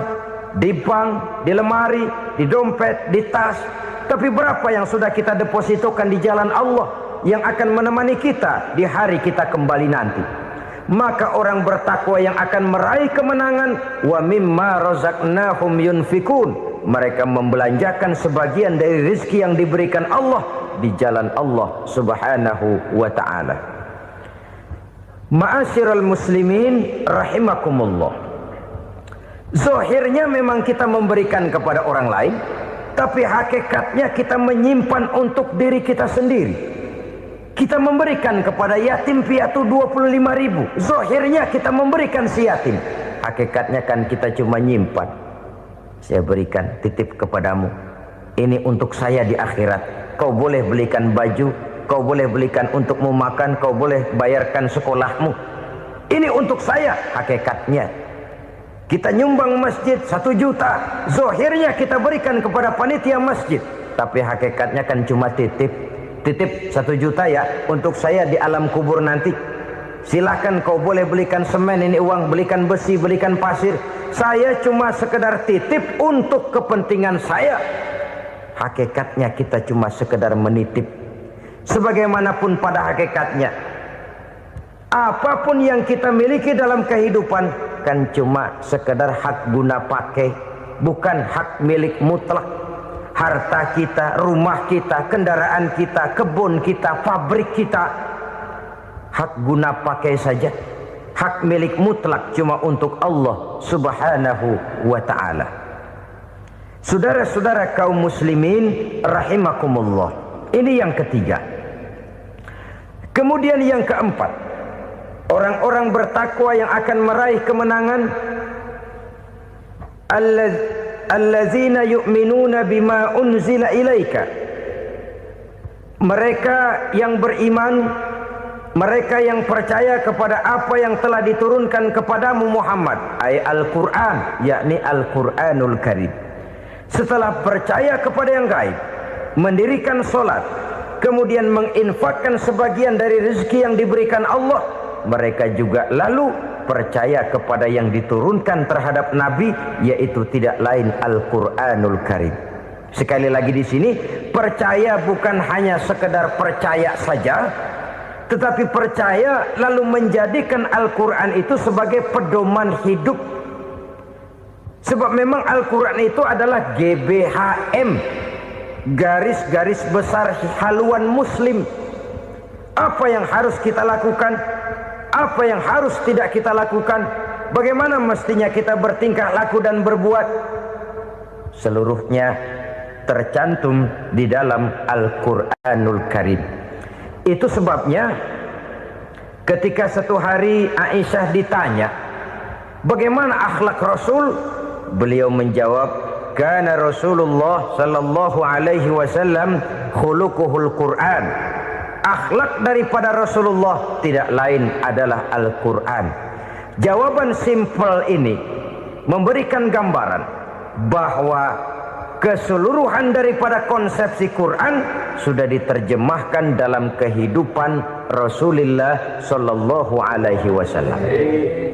di bank, di lemari, di dompet, di tas. Tapi berapa yang sudah kita depositokan di jalan Allah yang akan menemani kita di hari kita kembali nanti? Maka orang bertakwa yang akan meraih kemenangan, wa mimma razaqnahum yunfikun, mereka membelanjakan sebagian dari rezeki yang diberikan Allah di jalan Allah Subhanahu wa ta'ala. Ma'asyiral muslimin rahimakumullah. Zahirnya memang kita memberikan kepada orang lain, tapi hakikatnya kita menyimpan untuk diri kita sendiri. Kita memberikan kepada yatim piatu 25.000. Zahirnya kita memberikan si yatim, hakikatnya kan kita cuma nyimpan. Saya berikan, titip kepadamu, ini untuk saya di akhirat. Kau boleh belikan baju, kau boleh belikan untukmu makan, kau boleh bayarkan sekolahmu. Ini untuk saya. Hakikatnya kita nyumbang masjid 1 juta, zahirnya kita berikan kepada panitia masjid, tapi hakikatnya kan cuma titip 1 juta ya untuk saya di alam kubur nanti. Silakan kau boleh belikan semen, ini uang, belikan besi, belikan pasir. Saya cuma sekedar titip untuk kepentingan saya. Hakikatnya kita cuma sekedar menitip. Sebagaimanapun pada hakikatnya, apapun yang kita miliki dalam kehidupan kan cuma sekedar hak guna pakai, bukan hak milik mutlak. Harta kita, rumah kita, kendaraan kita, kebun kita, pabrik kita, hak guna pakai saja. Hak milik mutlak cuma untuk Allah Subhanahu wa ta'ala. Saudara-saudara kaum muslimin rahimakumullah. Ini yang ketiga. Kemudian yang keempat, orang-orang bertakwa yang akan meraih kemenangan, allazina yu'minuna bima unzila ilaika. Mereka yang beriman, mereka yang percaya kepada apa yang telah diturunkan kepadamu Muhammad, ay Al-Quran, yakni Al-Quranul Karim. Setelah percaya kepada yang gaib, mendirikan solat, kemudian menginfakkan sebagian dari rezeki yang diberikan Allah, mereka juga lalu percaya kepada yang diturunkan terhadap Nabi, yaitu tidak lain Al-Quranul Karim. Sekali lagi di sini, percaya bukan hanya sekedar percaya saja, tetapi percaya lalu menjadikan Al-Quran itu sebagai pedoman hidup. Sebab memang Al-Quran itu adalah GBHM, garis-garis besar haluan muslim. Apa yang harus kita lakukan, apa yang harus tidak kita lakukan, bagaimana mestinya kita bertingkah laku dan berbuat, seluruhnya tercantum di dalam Al-Quranul Karim. Itu sebabnya ketika satu hari Aisyah ditanya bagaimana akhlak Rasul, beliau menjawab, kana Rasulullah sallallahu alaihi wasallam khuluquhul Quran. Akhlak daripada Rasulullah tidak lain adalah Al-Quran. Jawaban simpel ini memberikan gambaran bahwa keseluruhan daripada konsepsi Quran sudah diterjemahkan dalam kehidupan Rasulullah sallallahu alaihi wasallam.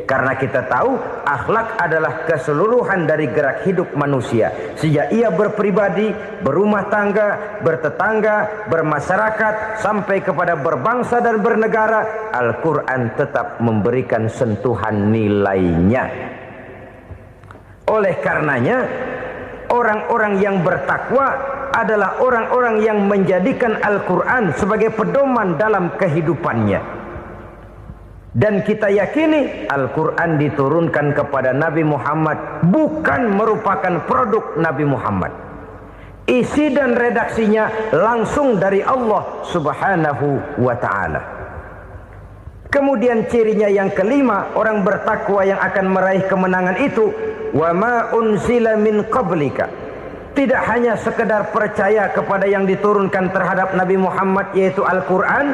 Karena kita tahu akhlak adalah keseluruhan dari gerak hidup manusia. Sejak ia berpribadi, berumah tangga, bertetangga, bermasyarakat, sampai kepada berbangsa dan bernegara, Al-Quran tetap memberikan sentuhan nilainya. Oleh karenanya, orang-orang yang bertakwa adalah orang-orang yang menjadikan Al-Quran sebagai pedoman dalam kehidupannya. Dan kita yakini Al-Quran diturunkan kepada Nabi Muhammad bukan merupakan produk Nabi Muhammad. Isi dan redaksinya langsung dari Allah Subhanahu wa ta'ala. Kemudian cirinya yang kelima, orang bertakwa yang akan meraih kemenangan itu, wa ma unzila min qablika. Tidak hanya sekedar percaya kepada yang diturunkan terhadap Nabi Muhammad, yaitu Al-Quran,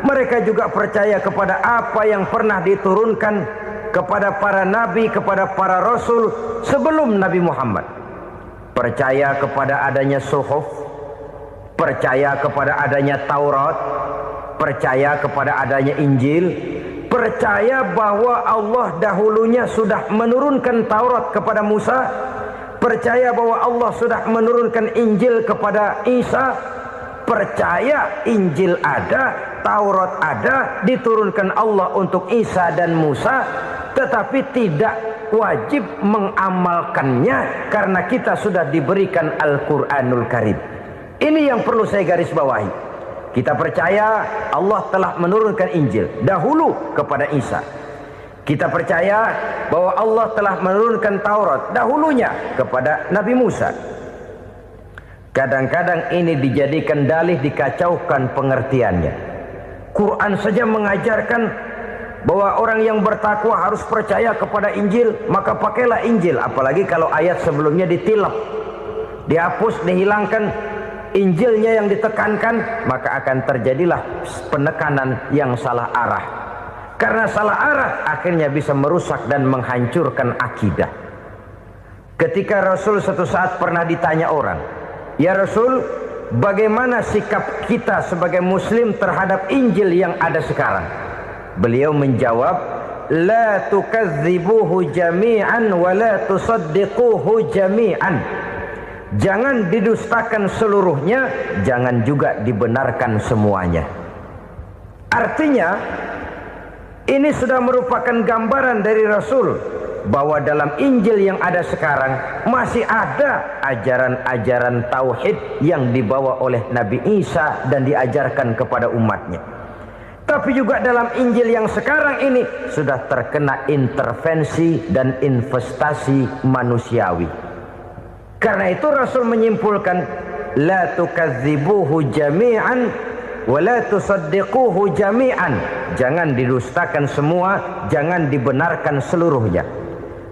mereka juga percaya kepada apa yang pernah diturunkan kepada para nabi, kepada para rasul sebelum Nabi Muhammad. Percaya kepada adanya suhuf, percaya kepada adanya Taurat, percaya kepada adanya Injil, percaya bahwa Allah dahulunya sudah menurunkan Taurat kepada Musa, percaya bahwa Allah sudah menurunkan Injil kepada Isa, percaya Injil ada, Taurat ada, diturunkan Allah untuk Isa dan Musa, tetapi tidak wajib mengamalkannya karena kita sudah diberikan Al-Quranul Karim. Ini yang perlu saya garis bawahi. Kita percaya Allah telah menurunkan Injil dahulu kepada Isa. Kita percaya bahwa Allah telah menurunkan Taurat dahulunya kepada Nabi Musa. Kadang-kadang ini dijadikan dalih, dikacaukan pengertiannya. Quran saja mengajarkan bahwa orang yang bertakwa harus percaya kepada Injil, maka pakailah Injil. Apalagi kalau ayat sebelumnya ditilap, dihapus, dihilangkan, Injilnya yang ditekankan, maka akan terjadilah penekanan yang salah arah. Karena salah arah akhirnya bisa merusak dan menghancurkan akidah. Ketika Rasul suatu saat pernah ditanya orang, "Ya Rasul, bagaimana sikap kita sebagai muslim terhadap Injil yang ada sekarang?" Beliau menjawab, "La tukadzibuhu jami'an wa la tusaddiquhu jami'an." Jangan didustakan seluruhnya, jangan juga dibenarkan semuanya. Artinya, ini sudah merupakan gambaran dari Rasul bahwa dalam Injil yang ada sekarang masih ada ajaran-ajaran tauhid yang dibawa oleh Nabi Isa dan diajarkan kepada umatnya. Tapi juga dalam Injil yang sekarang ini sudah terkena intervensi dan investasi manusiawi. Karena itu Rasul menyimpulkan, la tukadzibuhu jami'an wa la tusaddiquhu jami'an. Jangan didustakan semua, jangan dibenarkan seluruhnya.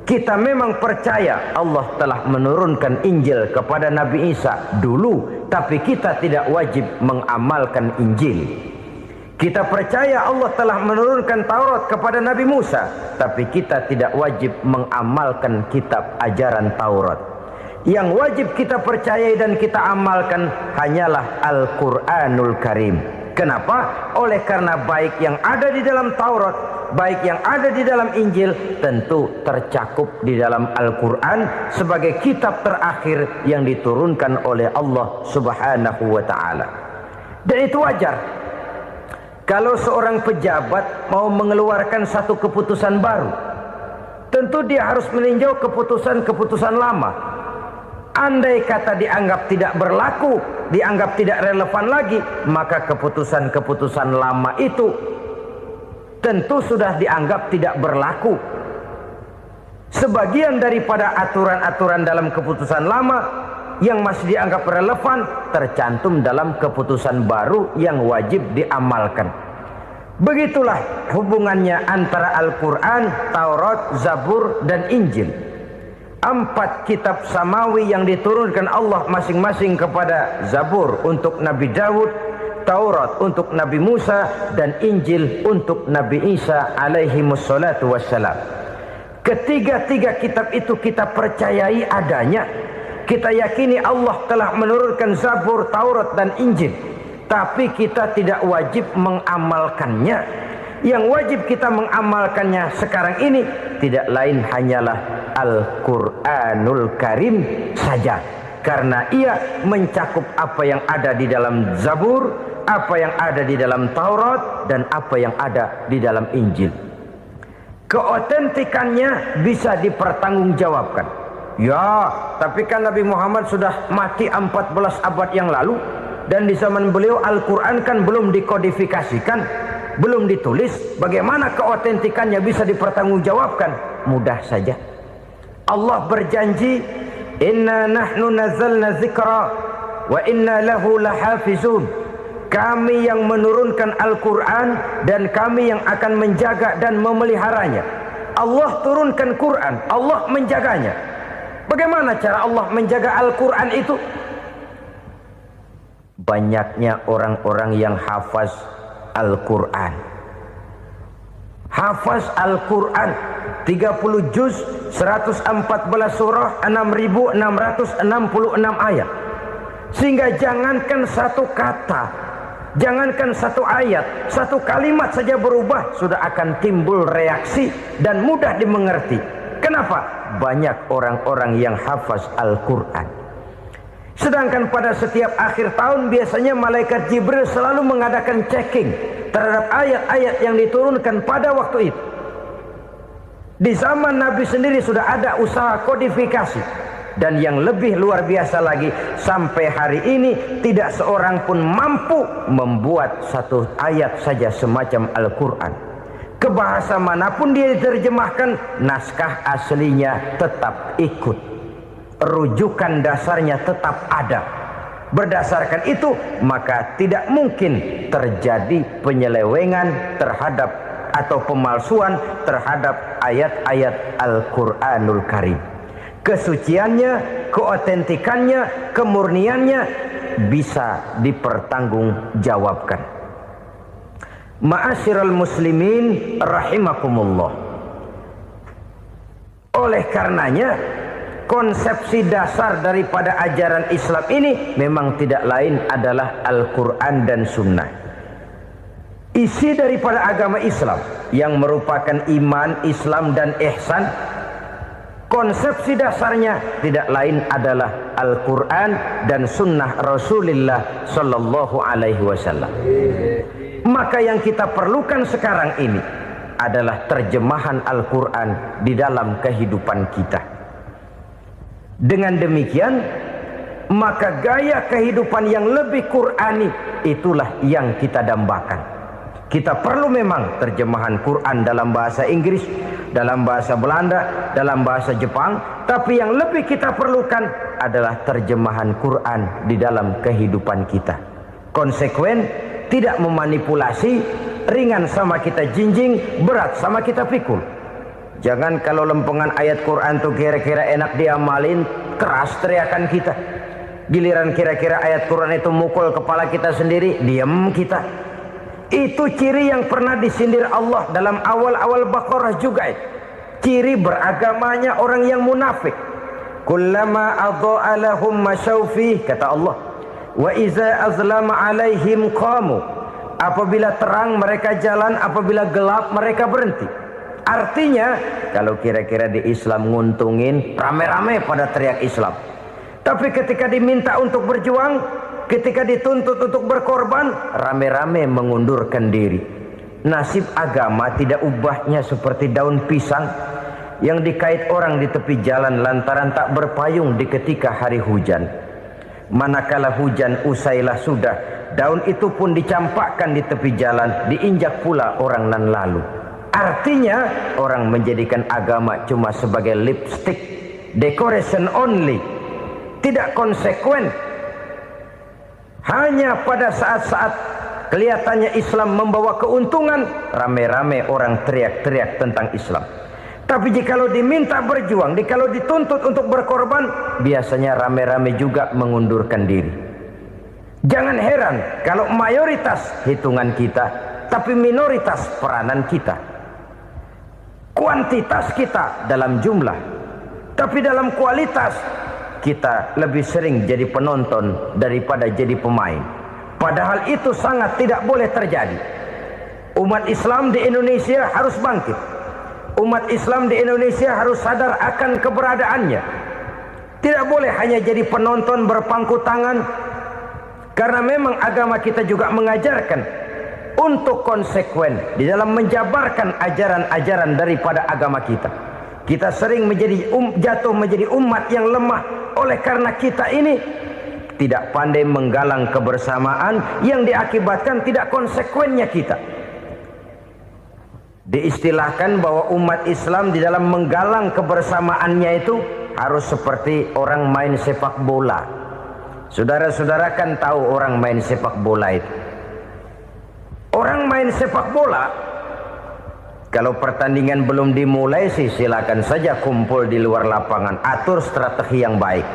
Kita memang percaya Allah telah menurunkan Injil kepada Nabi Isa dulu, tapi kita tidak wajib mengamalkan Injil. Kita percaya Allah telah menurunkan Taurat kepada Nabi Musa, tapi kita tidak wajib mengamalkan kitab ajaran Taurat. Yang wajib kita percayai dan kita amalkan hanyalah Al-Quranul Karim. Kenapa? Oleh karena baik yang ada di dalam Taurat, baik yang ada di dalam Injil, tentu tercakup di dalam Al-Quran sebagai kitab terakhir yang diturunkan oleh Allah Subhanahu wa ta'ala. Dan itu wajar. Kalau seorang pejabat mau mengeluarkan satu keputusan baru, tentu dia harus meninjau keputusan-keputusan lama. Andai kata dianggap tidak berlaku, dianggap tidak relevan lagi, maka keputusan-keputusan lama itu tentu sudah dianggap tidak berlaku. Sebagian daripada aturan-aturan dalam keputusan lama yang masih dianggap relevan tercantum dalam keputusan baru yang wajib diamalkan. Begitulah hubungannya antara Al-Quran, Taurat, Zabur, dan Injil. 4 kitab samawi yang diturunkan Allah masing-masing kepada Zabur untuk Nabi Daud, Taurat untuk Nabi Musa, dan Injil untuk Nabi Isa alaihi wassalatu wassalam. Ketiga-tiga kitab itu kita percayai adanya. Kita yakini Allah telah menurunkan Zabur, Taurat, dan Injil. tapi kita tidak wajib mengamalkannya. Yang wajib kita mengamalkannya sekarang ini tidak lain hanyalah Al-Quranul Karim saja, karena ia mencakup apa yang ada di dalam Zabur, apa yang ada di dalam Taurat, dan apa yang ada di dalam Injil. Keotentikannya bisa dipertanggungjawabkan. Ya, tapi kan Nabi Muhammad sudah mati 14 abad yang lalu, dan di zaman beliau Al-Quran kan belum dikodifikasikan, belum ditulis. Bagaimana keotentikannya bisa dipertanggungjawabkan? Mudah saja. Allah berjanji, inna nahnu nazzalna dzikra wa inna lahu lahafizun. Kami yang menurunkan Al-Quran dan kami yang akan menjaga dan memeliharanya. Allah turunkan Quran, Allah menjaganya. Bagaimana cara Allah menjaga Al-Quran itu? Banyaknya orang-orang yang hafaz Al-Quran. Hafaz Al-Quran 30 juz, 114 surah, 6.666 ayat. Sehingga jangankan satu kata, jangankan satu ayat, satu kalimat saja berubah sudah akan timbul reaksi dan mudah dimengerti. Kenapa? Banyak orang-orang yang hafaz Al-Quran. Sedangkan pada setiap akhir tahun biasanya malaikat Jibril selalu mengadakan checking terhadap ayat-ayat yang diturunkan pada waktu itu. Di zaman Nabi sendiri sudah ada usaha kodifikasi. Dan yang lebih luar biasa lagi, sampai hari ini tidak seorang pun mampu membuat satu ayat saja semacam Al-Quran. Ke bahasa manapun dia diterjemahkan, naskah aslinya tetap ikut, rujukan dasarnya tetap ada. Berdasarkan itu maka tidak mungkin terjadi penyelewengan terhadap atau pemalsuan terhadap ayat-ayat Al-Quranul Karim. Kesuciannya, keotentikannya, kemurniannya bisa dipertanggungjawabkan. Ma'asyiral muslimin rahimakumullah. Oleh karenanya, konsepsi dasar daripada ajaran Islam ini memang tidak lain adalah Al-Quran dan Sunnah. Isi daripada agama Islam yang merupakan iman, Islam dan ihsan, konsepsi dasarnya tidak lain adalah Al-Quran dan Sunnah Rasulullah Sallallahu Alaihi Wasallam. Maka yang kita perlukan sekarang ini adalah terjemahan Al-Quran di dalam kehidupan kita. Dengan demikian, maka gaya kehidupan yang lebih Qurani itulah yang kita dambakan. Kita perlu memang terjemahan Quran dalam bahasa Inggris, dalam bahasa Belanda, dalam bahasa Jepang, tapi yang lebih kita perlukan adalah terjemahan Quran di dalam kehidupan kita. Konsekuen, tidak memanipulasi, ringan sama kita jinjing, berat sama kita pikul. Jangan kalau lempengan ayat Quran tuh kira-kira enak diamalin, keras teriakan kita. Giliran kira-kira ayat Quran itu mukul kepala kita sendiri, diam kita. Itu ciri yang pernah disindir Allah dalam awal-awal Baqarah juga. Ciri beragamanya orang yang munafik. Kullama adha'a lahum masyawfih, kata Allah. Wa iza azlama alaihim qamu. Apabila terang mereka jalan, apabila gelap mereka berhenti. Artinya, kalau kira-kira di Islam nguntungin, rame-rame pada teriak Islam. Tapi ketika diminta untuk berjuang, ketika dituntut untuk berkorban, rame-rame mengundurkan diri. Nasib agama tidak ubahnya seperti daun pisang yang dikait orang di tepi jalan lantaran tak berpayung di ketika hari hujan. Manakala hujan usailah sudah, daun itu pun dicampakkan di tepi jalan, diinjak pula orang nan lalu. Artinya, orang menjadikan agama cuma sebagai lipstick, decoration only, tidak konsekuen. Hanya pada saat-saat kelihatannya Islam membawa keuntungan, rame-rame orang teriak-teriak tentang Islam. Tapi jikalau diminta berjuang, jikalau dituntut untuk berkorban, biasanya rame-rame juga mengundurkan diri. Jangan heran kalau mayoritas hitungan kita, tapi minoritas peranan kita. Kuantitas kita dalam jumlah, tapi dalam kualitas kita lebih sering jadi penonton daripada jadi pemain. Padahal itu sangat tidak boleh terjadi. Umat Islam di Indonesia harus bangkit. Umat Islam di Indonesia harus sadar akan keberadaannya. Tidak boleh hanya jadi penonton berpangku tangan, karena memang agama kita juga mengajarkan untuk konsekuen di dalam menjabarkan ajaran-ajaran daripada agama kita. Kita sering jatuh menjadi umat yang lemah oleh karena kita ini tidak pandai menggalang kebersamaan yang diakibatkan tidak konsekuennya kita. Diistilahkan bahwa umat Islam di dalam menggalang kebersamaannya itu harus seperti orang main sepak bola. Saudara-saudara kan tahu orang main sepak bola itu. Orang main sepak bola, kalau pertandingan belum dimulai sih silakan saja kumpul di luar lapangan, atur strategi yang baik.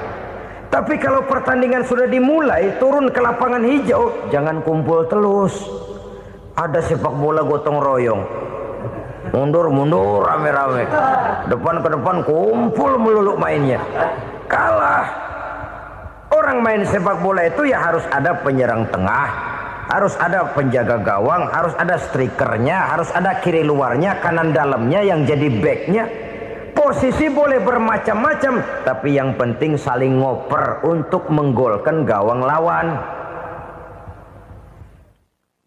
Tapi kalau pertandingan sudah dimulai, turun ke lapangan hijau, jangan kumpul terus. Ada sepak bola gotong royong, mundur-mundur rame-rame, depan ke depan kumpul melulu mainnya. Kalah. Orang main sepak bola itu ya harus ada penyerang tengah, harus ada penjaga gawang, harus ada strikernya, harus ada kiri luarnya, kanan dalamnya yang jadi backnya. Posisi boleh bermacam-macam, tapi yang penting saling ngoper untuk menggolkan gawang lawan.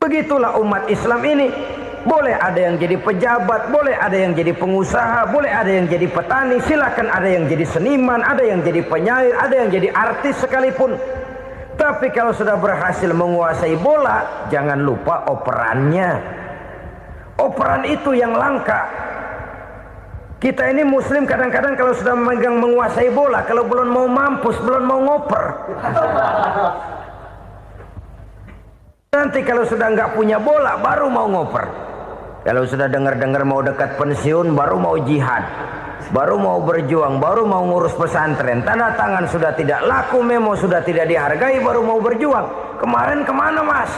Begitulah umat Islam ini. Boleh ada yang jadi pejabat, boleh ada yang jadi pengusaha, boleh ada yang jadi petani, silakan ada yang jadi seniman, ada yang jadi penyair, ada yang jadi artis sekalipun. Tapi kalau sudah berhasil menguasai bola, jangan lupa operannya. Operan itu yang langka. Kita ini muslim kadang-kadang kalau sudah memegang menguasai bola, kalau belum mau mampus, belum mau ngoper. Nanti kalau sudah nggak punya bola, baru mau ngoper. Kalau sudah dengar-dengar mau dekat pensiun, baru mau jihad, baru mau berjuang, baru mau ngurus pesantren. Tanda tangan sudah tidak laku, memo sudah tidak dihargai, baru mau berjuang. Kemarin kemana mas?